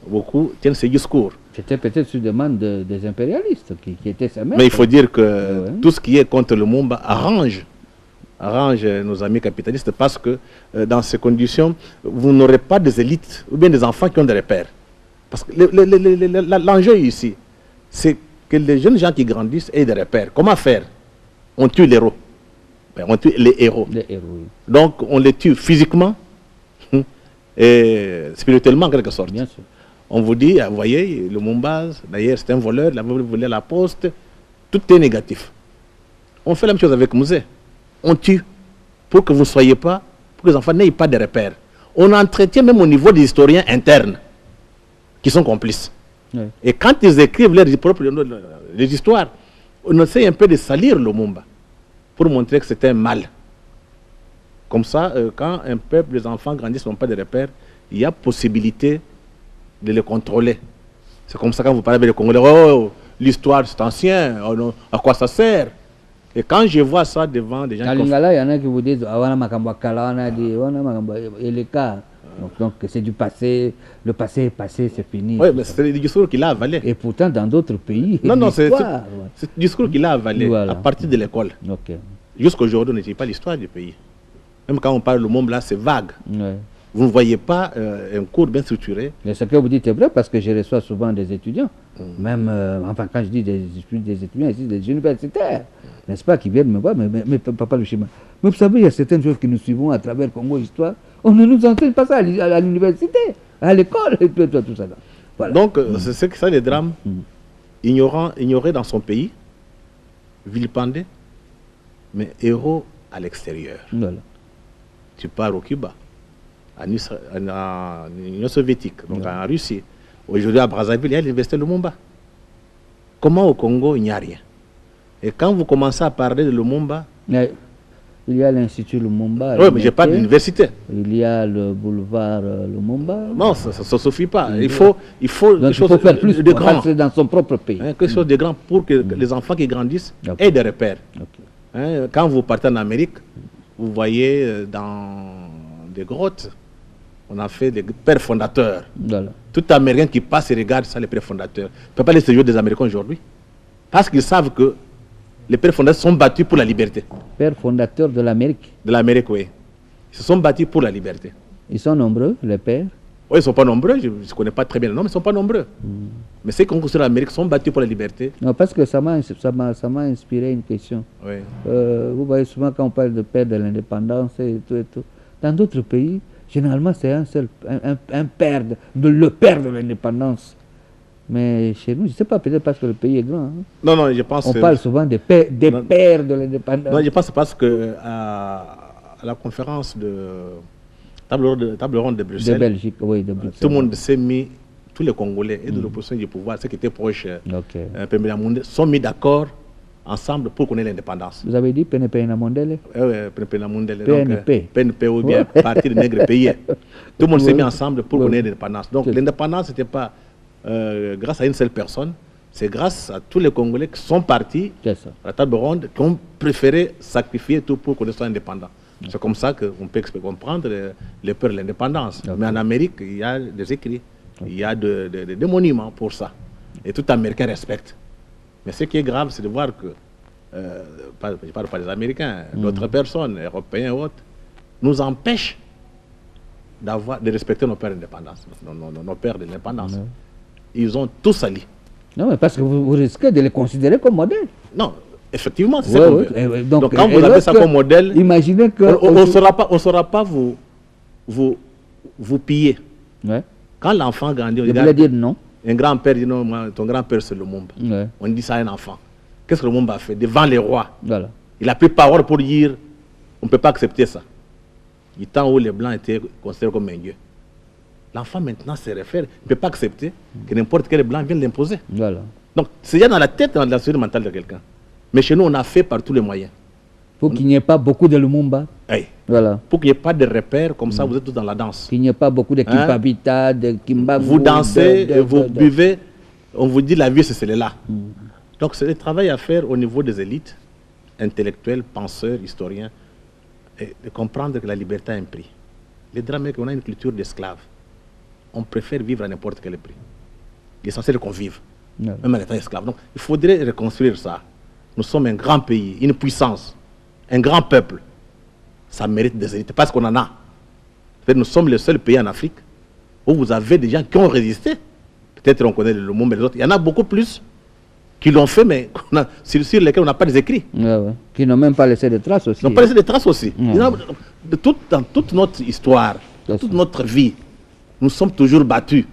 beaucoup tiennent ces discours. C'était peut-être sur demande des impérialistes qui étaient sa mère. Mais il faut dire que tout ce qui est contre Lumumba arrange nos amis capitalistes parce que dans ces conditions, vous n'aurez pas des élites ou bien des enfants qui ont des repères. Parce que l'enjeu ici, c'est que les jeunes gens qui grandissent aient des repères. Comment faire? On tue les héros. On tue les héros. Oui. Donc on les tue physiquement et spirituellement en quelque sorte. Bien sûr. On vous dit, vous voyez, Lumumba, d'ailleurs c'est un voleur, il a volé la poste, tout est négatif. On fait la même chose avec Mouzé. On tue pour que vous ne soyez pas, pour que les enfants n'aient pas de repères. On entretient même au niveau des historiens internes qui sont complices. Oui. Et quand ils écrivent les histoires, on essaie un peu de salir Lumumba pour montrer que c'était un mal. Comme ça, quand un peuple, les enfants grandissent, n'ont pas de repères, il y a possibilité de les contrôler. C'est comme ça quand vous parlez avec les Congolais, oh, l'histoire c'est ancien, oh, non, à quoi ça sert? Et quand je vois ça devant des gens... il y en a qui vous disent, Donc c'est du passé, le passé est passé, c'est fini. Oui, mais c'est le discours qu'il a avalé. Et pourtant, dans d'autres pays, non, c'est l'histoire, le discours qu'il a avalé Voilà. à partir de l'école. Ok. Jusqu'aujourd'hui, on n'étudie pas l'histoire du pays. Même quand on parle le monde là, c'est vague. Ouais. Vous ne voyez pas un cours bien structuré. Mais ce que vous dites est vrai parce que je reçois souvent des étudiants, même, enfin quand je dis des étudiants ici, des universitaires, n'est-ce pas, qui viennent me voir, mais papa le schéma. Mais vous savez, il y a certaines choses que nous suivons à travers Congo Histoire, on ne nous enseigne pas ça à l'université, à l'école, et tout ça. Là. Voilà. Donc, c'est ça les drames. Ignoré dans son pays, vilipendé, mais héros à l'extérieur. Voilà. Tu pars au Cuba, en Union soviétique, donc en Russie. Aujourd'hui à Brazzaville, il y a l'université Lumumba. Comment au Congo, il n'y a rien? Et quand vous commencez à parler de Lumumba... Il y a l'Institut Lumumba. Oui, mais je parle d'université. Il y a le boulevard Lumumba. Non, ça ne suffit pas. Il faut faire plus de grand. Dans son propre pays. Quelque chose de grand pour que les enfants qui grandissent aient des repères. Quand vous partez en Amérique, vous voyez dans des grottes, on a fait des pères fondateurs. Voilà. Tout Américain qui passe et regarde ça, les pères fondateurs, ne peut pas laisser jouer des Américains aujourd'hui. Parce qu'ils savent que les pères fondateurs sont battus pour la liberté. Pères fondateurs de l'Amérique? De l'Amérique, oui. Ils se sont battus pour la liberté. Ils sont nombreux, les pères? Oui, ils ne sont pas nombreux. Je ne connais pas très bien le nom, mais ils ne sont pas nombreux. Mais ceux qui ont construit l'Amérique sont battus pour la liberté. Non, parce que ça m'a inspiré une question. Oui. Vous voyez souvent quand on parle de père de l'indépendance et tout. Dans d'autres pays, généralement, c'est un père, le père de l'indépendance. Mais chez nous, je ne sais pas, peut-être parce que le pays est grand. Hein. Non, je pense on parle souvent des pères de l'indépendance. Non, je pense parce que à la conférence de table ronde de Bruxelles, de Belgique, oui, de Bruxelles, tout le monde s'est mis, tous les Congolais et de l'opposition du pouvoir, ceux qui étaient proches, sont mis d'accord ensemble pour connaître l'indépendance. Vous avez dit PNP Namondele? Oui, PNP Namondele. PNP. PNP ou bien Parti des nègres payés. Tout le monde s'est mis ensemble pour connaître l'indépendance. Donc l'indépendance, ce n'était pas grâce à une seule personne, c'est grâce à tous les Congolais qui sont partis à la table ronde, qui ont préféré sacrifier tout pour qu'on soit indépendant. C'est comme ça qu'on peut comprendre les peurs de l'indépendance. Mais en Amérique, il y a des écrits, il y a des monuments pour ça. Et tout Américain respecte. Mais ce qui est grave, c'est de voir que, je ne parle pas des Américains, d'autres personnes, Européens et autres, nous empêchent de respecter nos pères d'indépendance, nos pères de l'indépendance. Ils ont tout sali. Non, mais parce que vous risquez de les considérer comme modèles. Non, effectivement, c'est ça. Donc quand vous avez ça comme modèle, imaginez que on ne saura pas vous piller. Ouais. Quand l'enfant grandit, on dit, dire non. Un grand-père dit non, ton grand-père c'est Lumumba. On dit ça à un enfant. Qu'est-ce que Lumumba a fait devant les rois? Voilà. Il a pris parole pour dire on ne peut pas accepter ça. Du temps où les Blancs étaient considérés comme un dieu. L'enfant maintenant se réfère, il ne peut pas accepter que n'importe quel Blanc vienne l'imposer. Voilà. Donc c'est déjà dans la tête, dans la structure mentale de quelqu'un. Mais chez nous, on a fait par tous les moyens. Pour qu'il n'y ait pas beaucoup de Lumumba. Oui. Voilà. Pour qu'il n'y ait pas de repères, comme ça vous êtes tous dans la danse. Qu'il n'y ait pas beaucoup de Kimpabita, de Kimbabu. Vous dansez, vous buvez, on vous dit la vie c'est celle-là. Donc c'est le travail à faire au niveau des élites, intellectuels, penseurs, historiens, et de comprendre que la liberté a un prix. Le drame est qu'on a une culture d'esclaves. On préfère vivre à n'importe quel prix. L'essentiel est qu'on vive, même en étant esclave. Donc il faudrait reconstruire ça. Nous sommes un grand pays, une puissance, un grand peuple. Ça mérite des élites, parce qu'on en a. Nous sommes le seul pays en Afrique où vous avez des gens qui ont résisté. Peut-être on connaît le Lumumba et les autres. Il y en a beaucoup plus qui l'ont fait, mais sur lesquels on n'a pas des écrits. Qui n'ont même pas laissé de traces aussi. Ils n'ont pas laissé de traces aussi. Dans toute notre histoire, dans toute notre vie, nous sommes toujours battus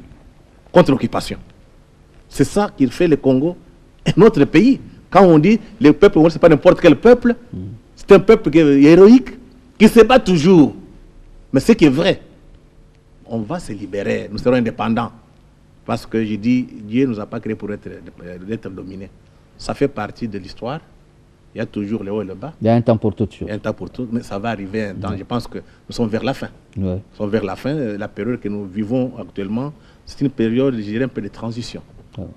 contre l'occupation. C'est ça qui fait le Congo et notre pays. Quand on dit le peuple, ce n'est pas n'importe quel peuple, c'est un peuple qui est héroïque, qui se bat toujours. Mais ce qui est vrai, on va se libérer, nous serons indépendants. Parce que je dis, Dieu ne nous a pas créés pour être dominés. Ça fait partie de l'histoire. Il y a toujours le haut et le bas. Il y a un temps pour tout. Il y a un temps pour tout, mais ça va arriver un temps. Je pense que nous sommes vers la fin. Nous sommes vers la fin. La période que nous vivons actuellement, c'est une période, je dirais, un peu de transition.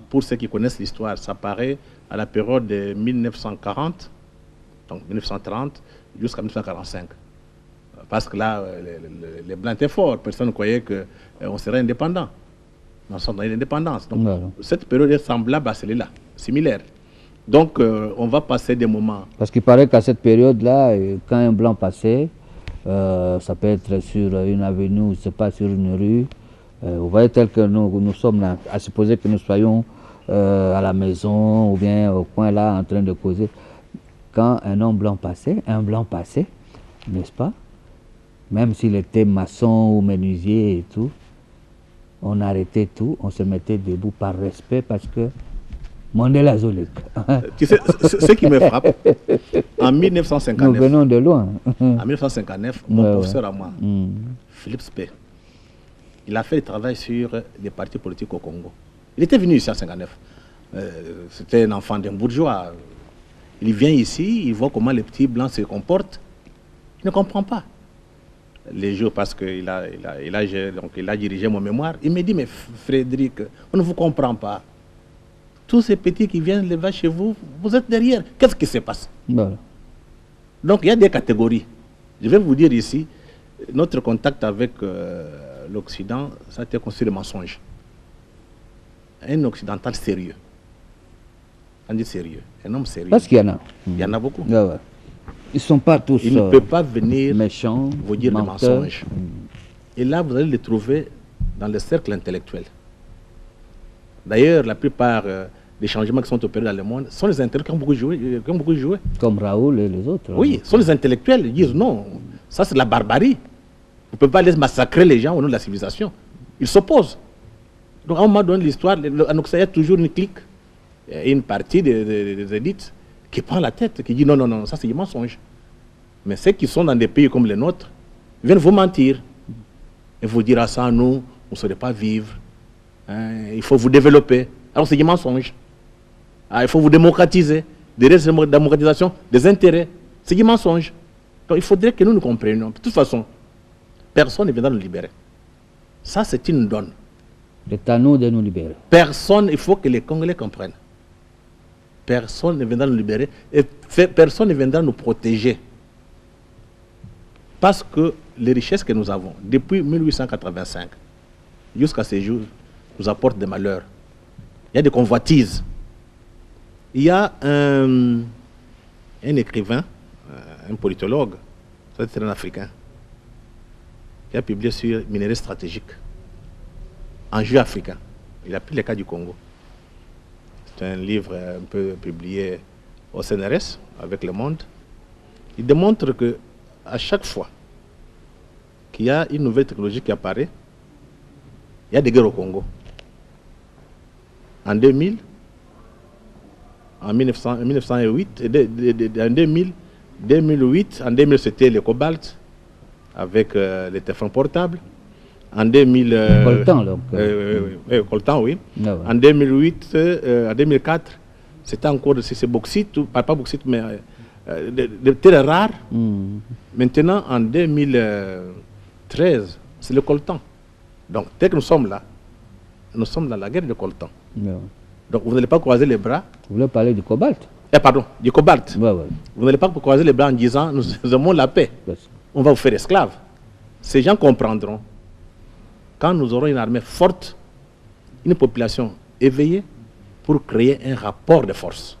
Pour ceux qui connaissent l'histoire, ça paraît à la période de 1940, donc 1930, jusqu'à 1945. Parce que là, les Blancs étaient forts. Personne ne croyait qu'on serait indépendant. Nous sommes dans l'indépendance. Donc, cette période est semblable à celle-là, similaire. Donc, on va passer des moments. Parce qu'il paraît qu'à cette période-là, quand un Blanc passait, ça peut être sur une avenue, ou c'est pas sur une rue. Vous voyez, tel que nous sommes là, à supposer que nous soyons à la maison ou bien au coin là en train de causer. Quand un homme blanc passait, n'est-ce pas? Même s'il était maçon ou menuisier et tout, on arrêtait tout, on se mettait debout par respect parce que Mandela Zolik. Tu sais, ce qui me frappe, en 1959, nous venons de loin. En 1959, mon professeur à moi, Philippe Spey, il a fait le travail sur les partis politiques au Congo. Il était venu ici en 1959. C'était un enfant d'un bourgeois. Il vient ici, il voit comment les petits blancs se comportent. Il ne comprend pas. Les jours, parce qu'il a dirigé mon mémoire, il me dit, mais Frédéric, on ne vous comprend pas. Tous ces petits qui viennent lever chez vous, vous êtes derrière. Qu'est-ce qui se passe? Donc il y a des catégories. Je vais vous dire ici, notre contact avec l'Occident, ça a été considéré de mensonge. Un occidental sérieux. On dit sérieux. Un homme sérieux. Parce qu'il y en a. Il y en a beaucoup. Ils ne sont pas tous il ne peut pas venir méchants, vous dire menteurs. des mensonges. Et là, vous allez les trouver dans le cercle intellectuel. D'ailleurs, la plupart des changements qui sont opérés dans le monde sont les intellectuels qui ont beaucoup joué. Comme Raoul et les autres. Oui, sont les intellectuels. Ils disent non, ça c'est de la barbarie. On ne peut pas les massacrer les gens au nom de la civilisation. Ils s'opposent. Donc à un moment donné de l'histoire, en Occident, il y a toujours une clique, une partie des élites qui prend la tête, qui dit non, non, non, ça c'est du mensonge. Mais ceux qui sont dans des pays comme les nôtres viennent vous mentir. Et vous dire, ah ça, nous, on ne saurait pas vivre. Hein, il faut vous développer. Alors c'est du mensonge. Ah, il faut vous démocratiser. Derrière cette démocratisation, des intérêts. C'est du mensonge. Donc il faudrait que nous nous comprenions. De toute façon, personne ne viendra nous libérer. Ça, c'est une donne. C'est à nous de nous libérer. Personne, il faut que les Congolais comprennent. Personne ne viendra nous libérer et personne ne viendra nous protéger. Parce que les richesses que nous avons, depuis 1885 jusqu'à ces jours, nous apportent des malheurs. Il y a des convoitises. Il y a un écrivain, un politologue, ça c'est un Africain, qui a publié sur minerais stratégiques, enjeux africains. Il a pris le cas du Congo. C'est un livre un peu publié au CNRS avec Le Monde. Il démontre que à chaque fois qu'il y a une nouvelle technologie qui apparaît, il y a des guerres au Congo. En 2000, en 1908, en 2008, en 2000 c'était le cobalt avec les téléphones portables. En 2000, Coltan, donc. Coltan, oui. Ah ouais. En 2008, en 2004, c'était encore c'est bauxite, pas bauxite, mais des terres rares. Maintenant, en 2013, c'est le coltan. Donc, dès que nous sommes là, nous sommes dans la guerre de coltan. Donc, vous n'allez pas croiser les bras. Vous voulez parler du cobalt? Pardon, du cobalt. Vous n'allez pas croiser les bras en disant nous aimons la paix. On va vous faire esclaves. Ces gens comprendront. Quand nous aurons une armée forte, une population éveillée, pour créer un rapport de force.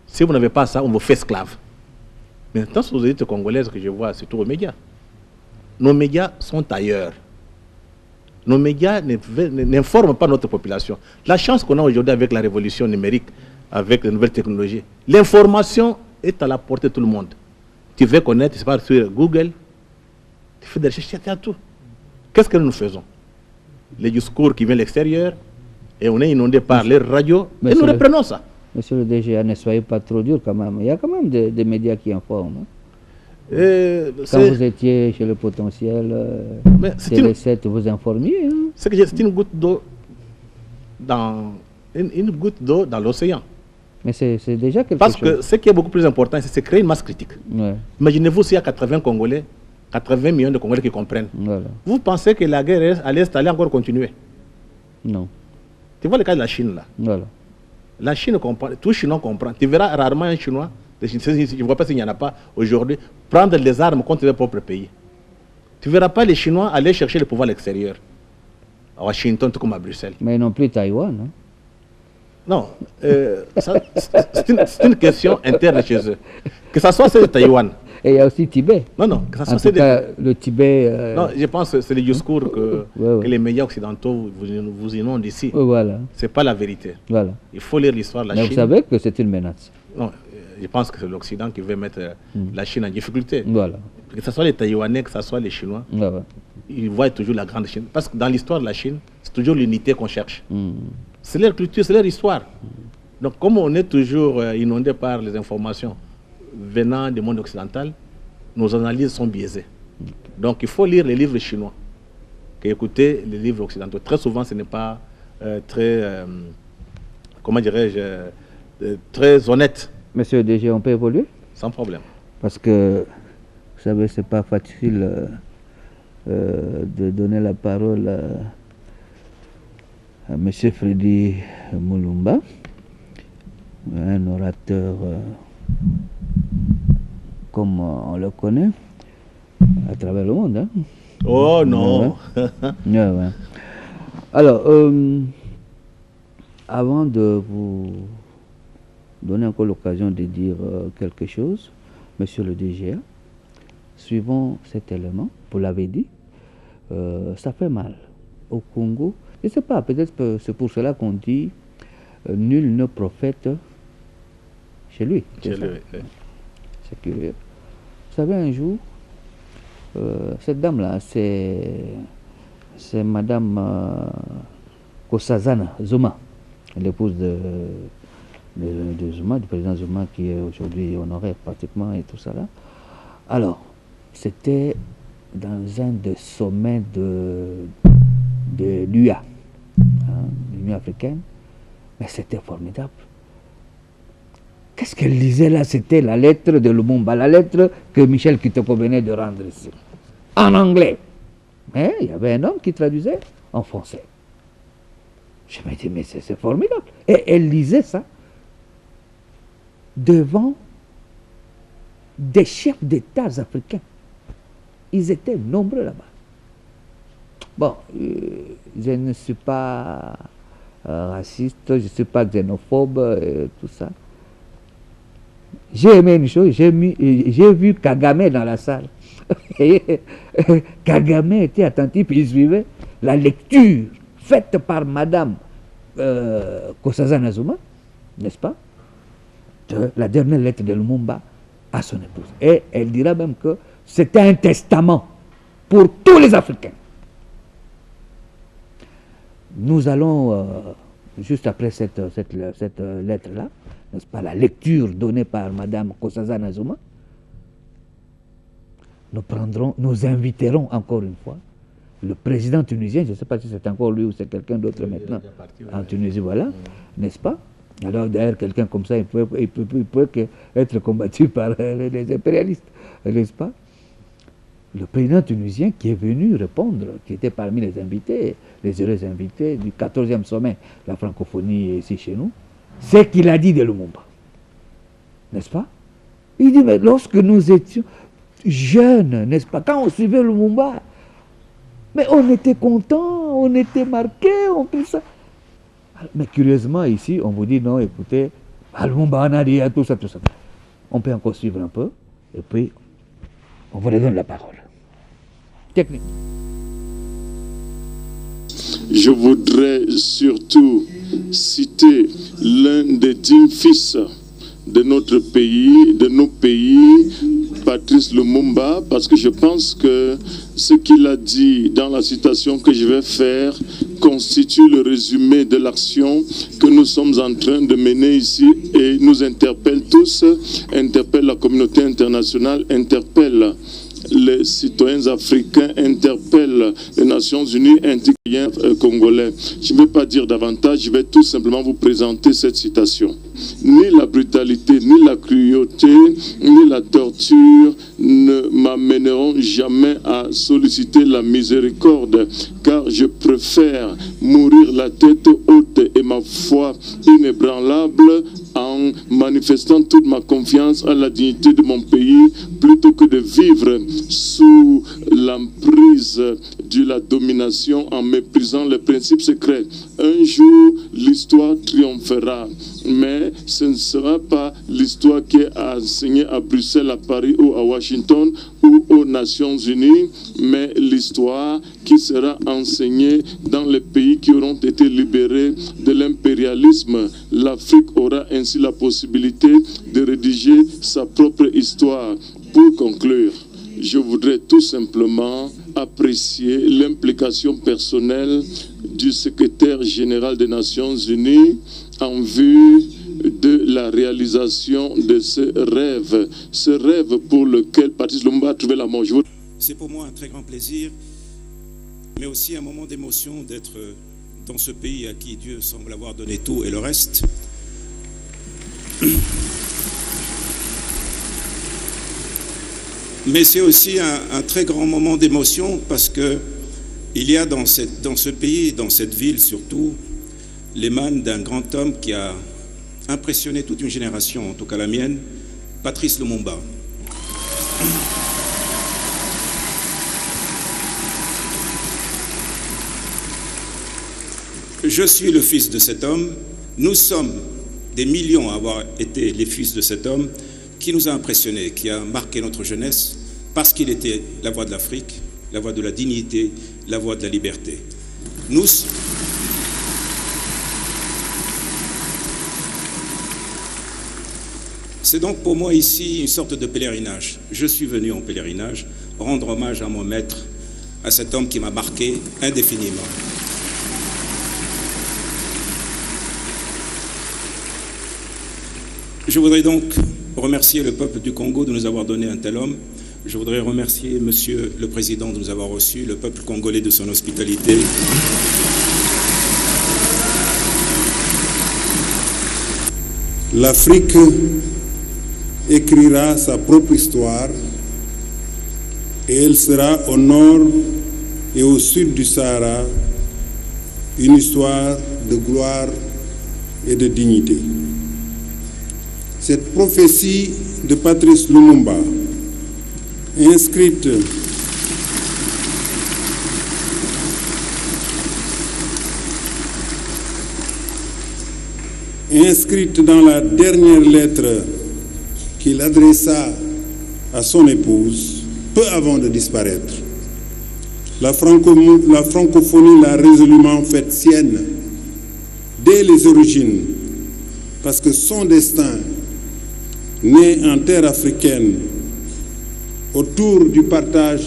Si vous n'avez pas ça, on vous fait esclave. Maintenant, sur les élites congolaises que je vois, surtout aux médias, nos médias sont ailleurs. Nos médias n'informent pas notre population. La chance qu'on a aujourd'hui avec la révolution numérique, avec les nouvelles technologies, l'information est à la portée de tout le monde. Tu veux connaître, tu pars sur Google, tu fais des recherches, tu as tout. Qu'est-ce que nous faisons? Les discours qui viennent de l'extérieur, et on est inondé par les radios, et nous reprenons ça. Monsieur le DGA, ne soyez pas trop dur quand même. Il y a quand même des médias qui informent. Quand vous étiez chez le Potentiel, Télé7, vous informiez. Hein? C'est une goutte d'eau dans l'océan. Mais c'est déjà quelque chose. Parce que ce qui est beaucoup plus important, c'est créer une masse critique. Imaginez-vous s'il y a 80 Congolais, 80 millions de Congolais qui comprennent. Vous pensez que la guerre à l'Est allait encore continuer? Non. Tu vois le cas de la Chine là. La Chine comprend, tout Chinois comprend. Tu verras rarement un Chinois, je ne vois pas s'il n'y en a pas aujourd'hui, prendre les armes contre leur propre pays. Tu ne verras pas les Chinois aller chercher le pouvoir à l'extérieur. À Washington, tout comme à Bruxelles. Mais non plus Taïwan. Hein? Non, c'est une question interne chez eux. Que ça soit celle de Taïwan. Et il y a aussi Tibet. Non, non, que ça soit en tout cas, le Tibet... Non, je pense que c'est le discours que les médias occidentaux vous inondent ici. Voilà. Ce n'est pas la vérité. Voilà. Il faut lire l'histoire de la Mais Chine. vous savez que c'est une menace. Non, je pense que c'est l'Occident qui veut mettre la Chine en difficulté. Voilà. Que ce soit les Taïwanais, que ce soit les Chinois, ils voient toujours la grande Chine. Parce que dans l'histoire de la Chine, c'est toujours l'unité qu'on cherche. C'est leur culture, c'est leur histoire. Donc comme on est toujours inondé par les informations venant du monde occidental, nos analyses sont biaisées. Donc il faut lire les livres chinois qu'écouter les livres occidentaux. Très souvent, ce n'est pas très, comment dirais-je, très honnête. Monsieur DG, on peut évoluer? Sans problème. Parce que, vous savez, c'est pas facile de donner la parole à Monsieur Freddy Mulumba, un orateur comme on le connaît à travers le monde. Hein? Oh non. Ouais. Alors, avant de vous donner encore l'occasion de dire quelque chose, Monsieur le DGA, suivant cet élément, vous l'avez dit, ça fait mal au Congo. Je ne sais pas, peut-être que c'est pour cela qu'on dit nul ne prophète chez lui. C'est curieux. Vous savez, un jour, cette dame-là, c'est Madame Nkosazana Zuma, l'épouse de Zuma, du président Zuma, qui est aujourd'hui honoré pratiquement et tout ça là. Alors, c'était dans un des sommets de l'UA, l'Union africaine, mais c'était formidable. Qu'est-ce qu'elle lisait là? C'était la lettre de Lumumba, la lettre que Michel Kitoko venait de rendre ici, en anglais. Mais il y avait un homme qui traduisait en français. Je me dis, mais c'est formidable. Et elle lisait ça devant des chefs d'État africains. Ils étaient nombreux là-bas. Bon, je ne suis pas raciste, je ne suis pas xénophobe, tout ça. J'ai aimé une chose, j'ai vu Kagame dans la salle. Kagame était attentif, il suivait la lecture faite par Madame Nkosazana Zuma, n'est-ce pas, de la dernière lettre de Lumumba à son épouse. Et elle dira même que c'était un testament pour tous les Africains. Nous allons, juste après cette lettre-là, n'est-ce pas, la lecture donnée par Madame Nkosazana Zuma, nous inviterons encore une fois le président tunisien, je ne sais pas si c'est encore lui ou c'est quelqu'un d'autre maintenant, en Tunisie, voilà, n'est-ce pas? Alors d'ailleurs, quelqu'un comme ça, il peut être combattu par les impérialistes, n'est-ce pas? Le président tunisien qui est venu répondre, qui était parmi les invités, les heureux invités du 14e sommet de la francophonie ici chez nous, c'est qu'il a dit de Lumumba, n'est-ce pas? Il dit, mais lorsque nous étions jeunes, n'est-ce pas, quand on suivait Lumumba, mais on était contents, on était marqués, on fait ça. Mais curieusement, ici, on vous dit, non, écoutez, Lumumba, on a dit tout ça, tout ça. On peut encore suivre un peu, et puis, on vous donne la parole. Technique. Je voudrais surtout citer l'un des dignes fils de notre pays, de nos pays, Patrice Lumumba, parce que je pense que ce qu'il a dit dans la citation que je vais faire constitue le résumé de l'action que nous sommes en train de mener ici et nous interpelle tous, interpelle la communauté internationale, interpelle les citoyens africains, interpellent les Nations Unies, citoyens congolais. Je ne vais pas dire davantage, je vais tout simplement vous présenter cette citation. Ni la brutalité, ni la cruauté, ni la torture ne m'amèneront jamais à solliciter la miséricorde, car je préfère mourir la tête haute et ma foi inébranlable en manifestant toute ma confiance à la dignité de mon pays, plutôt que de vivre sous l'emprise de la domination en méprisant les principes secrets. Un jour, l'histoire triomphera, mais ce ne sera pas l'histoire qui est enseignée à Bruxelles, à Paris ou à Washington ou aux Nations Unies, mais l'histoire qui sera enseignée dans les pays qui auront été libérés de l'impérialisme. L'Afrique aura ainsi la possibilité de rédiger sa propre histoire. Pour conclure, je voudrais tout simplement apprécier l'implication personnelle du secrétaire général des Nations Unies en vue de la réalisation de ce rêve pour lequel Patrice Lumumba a trouvé la mort. C'est pour moi un très grand plaisir, mais aussi un moment d'émotion d'être dans ce pays à qui Dieu semble avoir donné tout et le reste. Mais c'est aussi un très grand moment d'émotion parce que il y a dans ce pays, dans cette ville surtout, l'émane d'un grand homme qui a impressionné toute une génération, en tout cas la mienne, Patrice Lumumba. Je suis le fils de cet homme. Nous sommes des millions à avoir été les fils de cet homme qui nous a impressionnés, qui a marqué notre jeunesse parce qu'il était la voix de l'Afrique, la voix de la dignité, la voix de la liberté. C'est donc pour moi ici une sorte de pèlerinage. Je suis venu en pèlerinage rendre hommage à mon maître, à cet homme qui m'a marqué indéfiniment. Je voudrais donc remercier le peuple du Congo de nous avoir donné un tel homme. Je voudrais remercier Monsieur le Président de nous avoir reçus, le peuple congolais de son hospitalité. L'Afrique écrira sa propre histoire et elle sera au nord et au sud du Sahara une histoire de gloire et de dignité. Cette prophétie de Patrice Lumumba, inscrite dans la dernière lettre qu'il adressa à son épouse, peu avant de disparaître. La francophonie l'a résolument faite sienne dès les origines, parce que son destin, né en terre africaine, autour du partage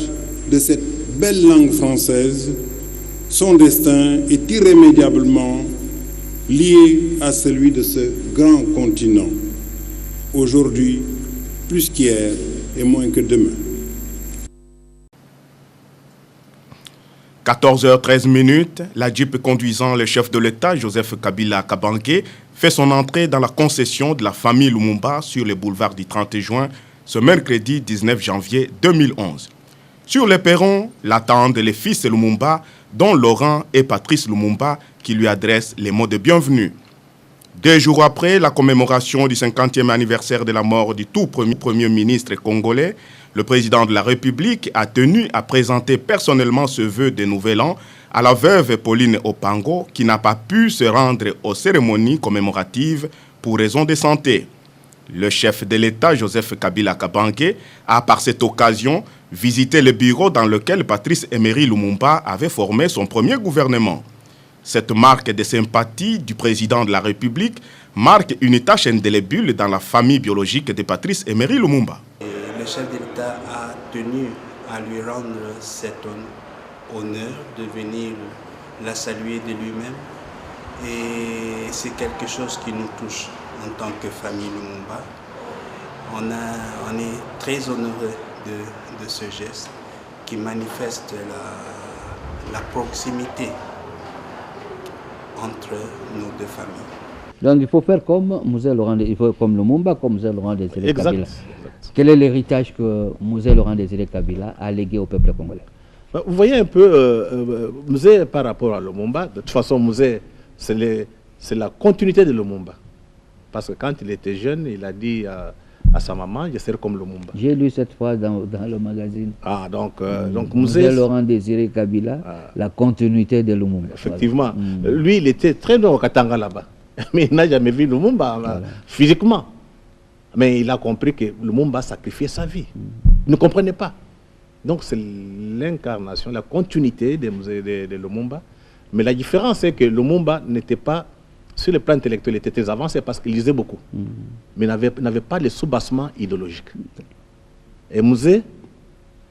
de cette belle langue française, son destin est irrémédiablement lié à celui de ce grand continent. Aujourd'hui, plus qu'hier et moins que demain. 14h13, la Jeep conduisant le chef de l'État, Joseph Kabila Kabange, fait son entrée dans la concession de la famille Lumumba sur le boulevard du 30 juin, ce mercredi 19 janvier 2011. Sur le perron, l'attendent les fils Lumumba, dont Laurent et Patrice Lumumba, qui lui adressent les mots de bienvenue. 2 jours après la commémoration du 50e anniversaire de la mort du tout premier ministre congolais, le président de la République a tenu à présenter personnellement ce vœu de nouvel an à la veuve Pauline Opango, qui n'a pas pu se rendre aux cérémonies commémoratives pour raison de santé. Le chef de l'État, Joseph Kabila Kabange, a par cette occasion visité le bureau dans lequel Patrice Emery Lumumba avait formé son premier gouvernement. Cette marque de sympathie du président de la République marque une tâche indélébile dans la famille biologique de Patrice Emery Lumumba. Le chef de l'État a tenu à lui rendre cet honneur de venir la saluer de lui-même. Et c'est quelque chose qui nous touche en tant que famille Lumumba. On est très honoré de ce geste qui manifeste la proximité entre nos deux familles. Donc il faut faire comme Mzee Laurent, il faut comme Lumumba, comme Mzee Laurent Désiré Kabila. Quel est l'héritage que Mzee Laurent Désiré Kabila a légué au peuple congolais? Vous voyez un peu Mzee par rapport à Lumumba. De toute façon, Mzee, c'est la continuité de Lumumba. Parce que quand il était jeune, il a dit à sa maman, je serai comme Lumumba. J'ai lu cette phrase dans le magazine. Ah, donc Musée Laurent Désiré Kabila, la continuité de Lumumba. Effectivement. Lui, il était très loin au Katanga là-bas. Mais il n'a jamais vu Lumumba physiquement. Mais il a compris que Lumumba a sacrifié sa vie. Il ne comprenait pas. Donc c'est l'incarnation, la continuité des musées de Lumumba. Mais la différence, c'est que Lumumba n'était pas, sur le plan intellectuel, il était très avancé parce qu'il lisait beaucoup. Mais n'avait pas de soubassement idéologique. Et Musée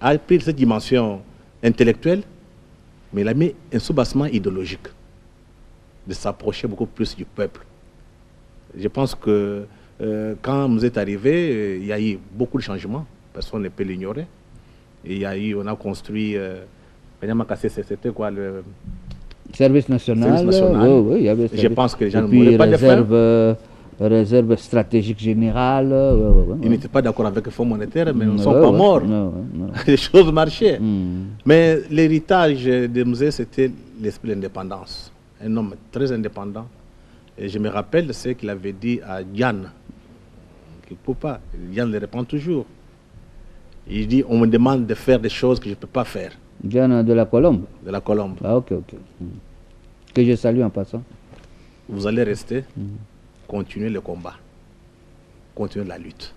a pris cette dimension intellectuelle, mais il a mis un soubassement idéologique, de s'approcher beaucoup plus du peuple. Je pense que quand Musée est arrivé, il y a eu beaucoup de changements, personne ne peut l'ignorer. On a construit, c'était quoi le service national. Oui, il y avait je pense que les gens ne voulaient pas le faire. Réserve stratégique générale. Ils n'étaient pas d'accord avec le Fonds monétaire, mais ils ne sont pas morts. Les choses marchaient. Mais l'héritage des musées, c'était l'esprit d'indépendance. Un homme très indépendant. Et je me rappelle ce qu'il avait dit à Yann, qu'il ne peut pas. Yann le répond toujours. Il dit, on me demande de faire des choses que je ne peux pas faire. Yann de la Colombe. De la Colombe. Ah, ok. Que je salue en passant. Vous allez rester, continuer le combat, continuer la lutte.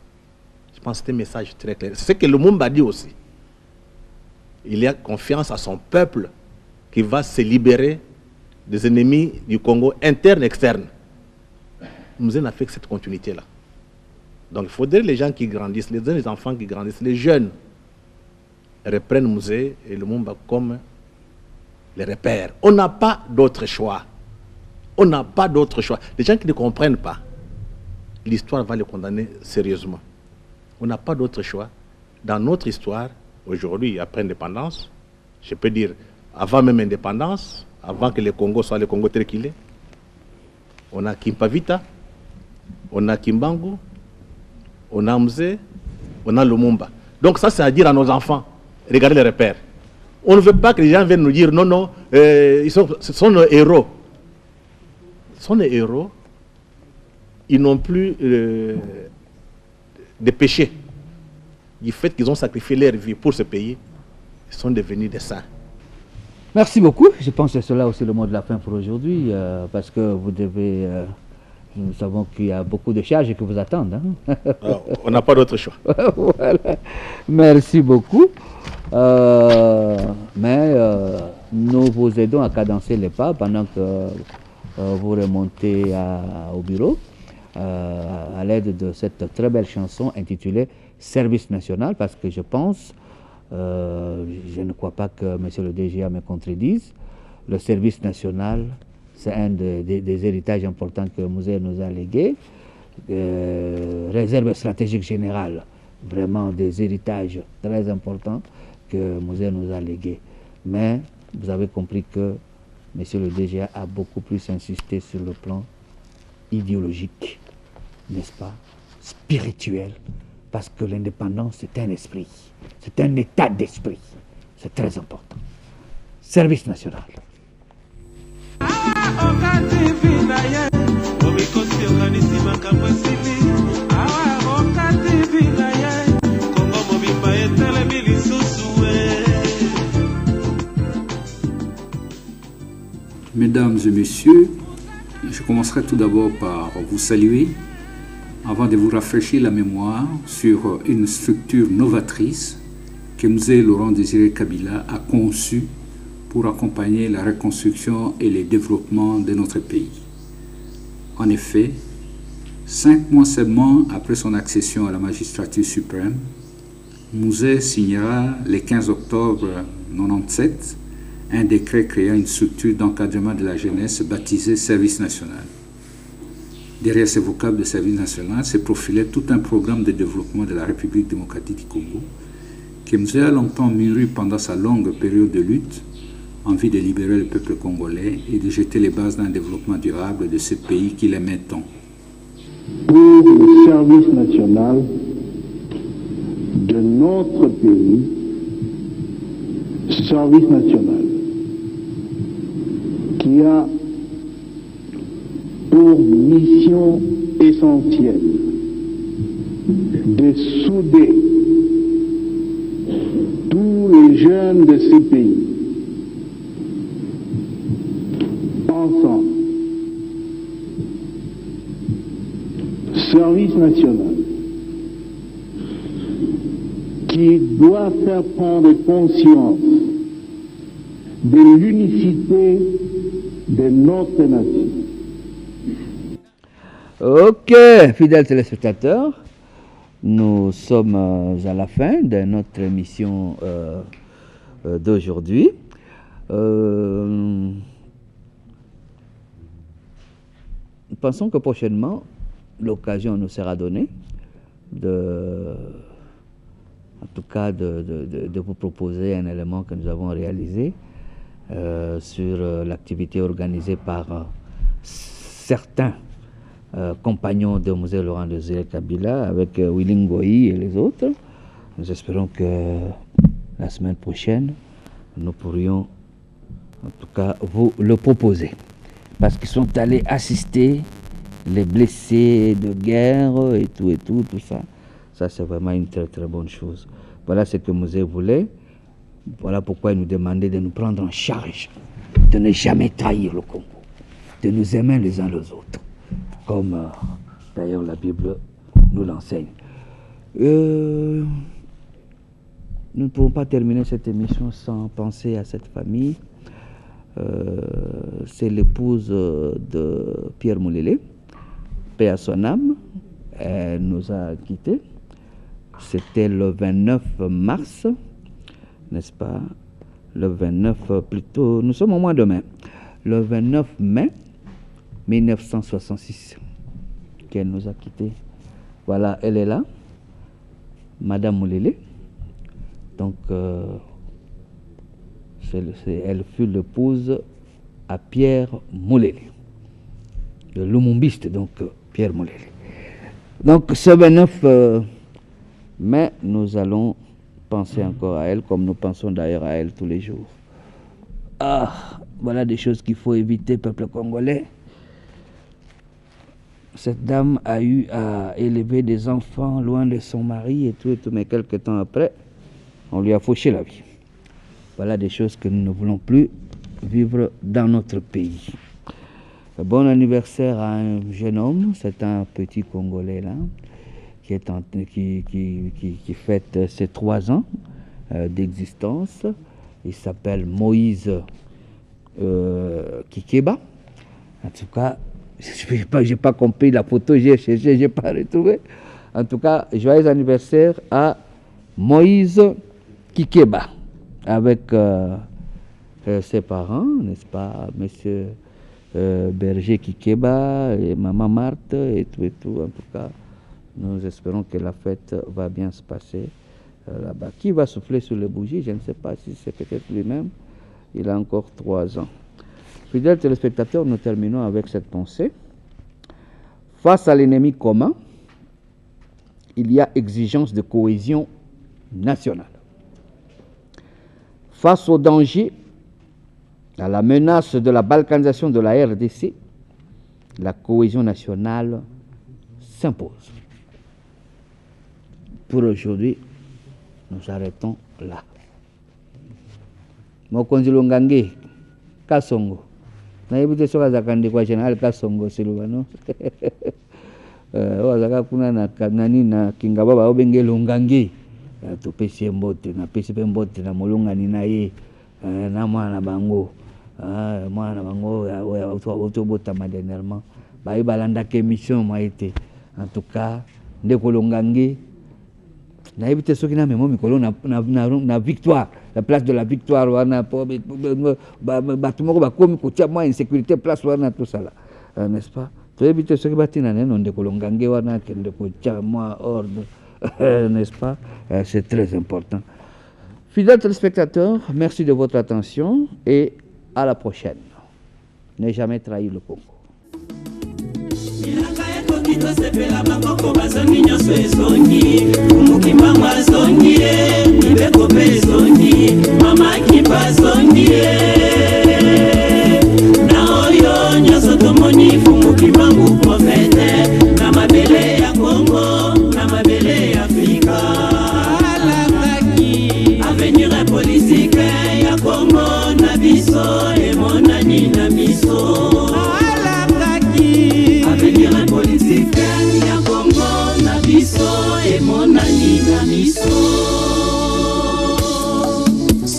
Je pense que c'est un message très clair. C'est ce que Lumumba dit aussi. Il a confiance à son peuple qui va se libérer des ennemis du Congo, internes et externes. Nous avons fait cette continuité-là. Donc il faudrait les gens qui grandissent, les enfants qui grandissent, les jeunes, reprennent Musée et Lumumba comme les repères. On n'a pas d'autre choix. On n'a pas d'autre choix. Les gens qui ne comprennent pas, l'histoire va les condamner sérieusement. On n'a pas d'autre choix. Dans notre histoire, aujourd'hui, après l'indépendance, je peux dire, avant même l'indépendance, avant que le Congo soit le Congo tel qu'il est, on a Kimpavita, on a Kimbangu, on a Musée, on a Lumumba. Donc ça, c'est à dire à nos enfants, regardez les repères. On ne veut pas que les gens viennent nous dire, non, ce sont nos héros. Ce sont des héros, ils n'ont plus de péché. Du fait qu'ils ont sacrifié leur vie pour ce pays, ils sont devenus des saints. Merci beaucoup. Je pense que cela aussi le mot de la fin pour aujourd'hui, parce que vous devez... nous savons qu'il y a beaucoup de charges qui vous attendent. Hein? Alors, on n'a pas d'autre choix. Voilà. Merci beaucoup. Mais nous vous aidons à cadencer les pas pendant que vous remontez au bureau à l'aide de cette très belle chanson intitulée Service national, parce que je pense, je ne crois pas que M. le DGA me contredise, le service national, c'est un des héritages importants que le musée nous a légués. Réserve stratégique générale, vraiment des héritages très importants que le musée nous a légués. Mais vous avez compris que M. le DGA a beaucoup plus insisté sur le plan idéologique, n'est-ce pas, spirituel, parce que l'indépendance, c'est un esprit, c'est un état d'esprit, c'est très important. Service national. Mesdames et messieurs, je commencerai tout d'abord par vous saluer avant de vous rafraîchir la mémoire sur une structure novatrice que Musée Laurent Désiré Kabila a conçue pour accompagner la reconstruction et le développement de notre pays. En effet, 5 mois seulement après son accession à la magistrature suprême, Musée signera le 15 octobre 1997 un décret créant une structure d'encadrement de la jeunesse baptisée Service national. Derrière ce vocable de service national se profilait tout un programme de développement de la République démocratique du Congo que Musée a longtemps mûri pendant sa longue période de lutte en vue de libérer le peuple congolais et de jeter les bases d'un développement durable de ce pays qu'il aimait tant. Pour le service national de notre pays, service national qui a pour mission essentielle de souder tous les jeunes de ce pays ensemble. Service national qui doit faire prendre conscience de l'unicité de notre nation. Ok, fidèles téléspectateurs, nous sommes à la fin de notre émission d'aujourd'hui. Nous pensons que prochainement, l'occasion nous sera donnée de vous proposer un élément que nous avons réalisé sur l'activité organisée par certains compagnons de Musée Laurent Désiré Kabila avec Willy Ngoyi et les autres. Nous espérons que la semaine prochaine, nous pourrions en tout cas vous le proposer. Parce qu'ils sont allés assister les blessés de guerre et tout ça. Ça, c'est vraiment une très très bonne chose. Voilà ce que Musée voulait. Voilà pourquoi il nous demandait de nous prendre en charge, de ne jamais trahir le Congo, de nous aimer les uns les autres, comme d'ailleurs la Bible nous l'enseigne. Nous ne pouvons pas terminer cette émission sans penser à cette famille. C'est l'épouse de Pierre Moulélé, paix à son âme. Elle nous a quittés. C'était le 29 mars, n'est-ce pas? Le 29 plutôt, nous sommes au mois de mai. Le 29 mai 1966 qu'elle nous a quittés. Voilà, elle est là, Madame Moulélé. Donc, elle fut l'épouse à Pierre Moulélé, le lumumbiste, donc Pierre Moulélé. Donc, ce 29 mai, nous allons penser encore à elle, comme nous pensons d'ailleurs à elle tous les jours. Ah, voilà des choses qu'il faut éviter, peuple congolais. Cette dame a eu à élever des enfants loin de son mari et tout, mais quelques temps après, on lui a fauché la vie. Voilà des choses que nous ne voulons plus vivre dans notre pays. Bon anniversaire à un jeune homme, c'est un petit Congolais là, qui fête ses 3 ans d'existence. Il s'appelle Moïse Kikeba. En tout cas, je n'ai pas compris la photo, j'ai cherché, je n'ai pas retrouvé. En tout cas, joyeux anniversaire à Moïse Kikeba, avec ses parents, n'est-ce pas, monsieur Berger Kikeba et maman Marthe et tout. En tout cas, nous espérons que la fête va bien se passer là-bas. Qui va souffler sur les bougies? Je ne sais pas si c'est peut-être lui-même. Il a encore 3 ans. Fidèles téléspectateurs, nous terminons avec cette pensée. Face à l'ennemi commun, il y a exigence de cohésion nationale. Face au danger, à la menace de la balkanisation de la RDC, la cohésion nationale s'impose. Pour aujourd'hui, nous arrêtons là. Mokonzi Longange, Kasongo. Naibute soka zakandi kwa General Kasongo Silvano. Wazaka kuna na kinga baba obenge Longange. Topesi mbote na pesi pe mbote na molongani na ye na mwana bango. Mwana bango ya autobota dernièrement. Ba balanda ke mission m'a été. En tout cas, ndeko Longange naibite soki na memo mikolo na victoire, la place de la victoire wana po batumoko bakomi kotia moi insécurité place wana tout ça là, n'est-ce pas? Toibite soki batina neno ndeko Longange wana kende kotia moi ordre, n'est-ce pas? C'est très important. Fidèles téléspectateurs, merci de votre attention et à la prochaine. Ne jamais trahir le Congo. Tosepela bakoko bazongi nyonso ezongi umukimba mwazongi mibeko pe ezongi mama kipa zongi na oyo nyonso tomoni fumukimba ngu profete na mabele ya Kongo na mabele ya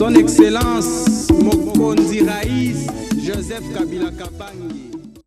Son Excellence Mokondi Raïs Joseph Kabila Kabangi.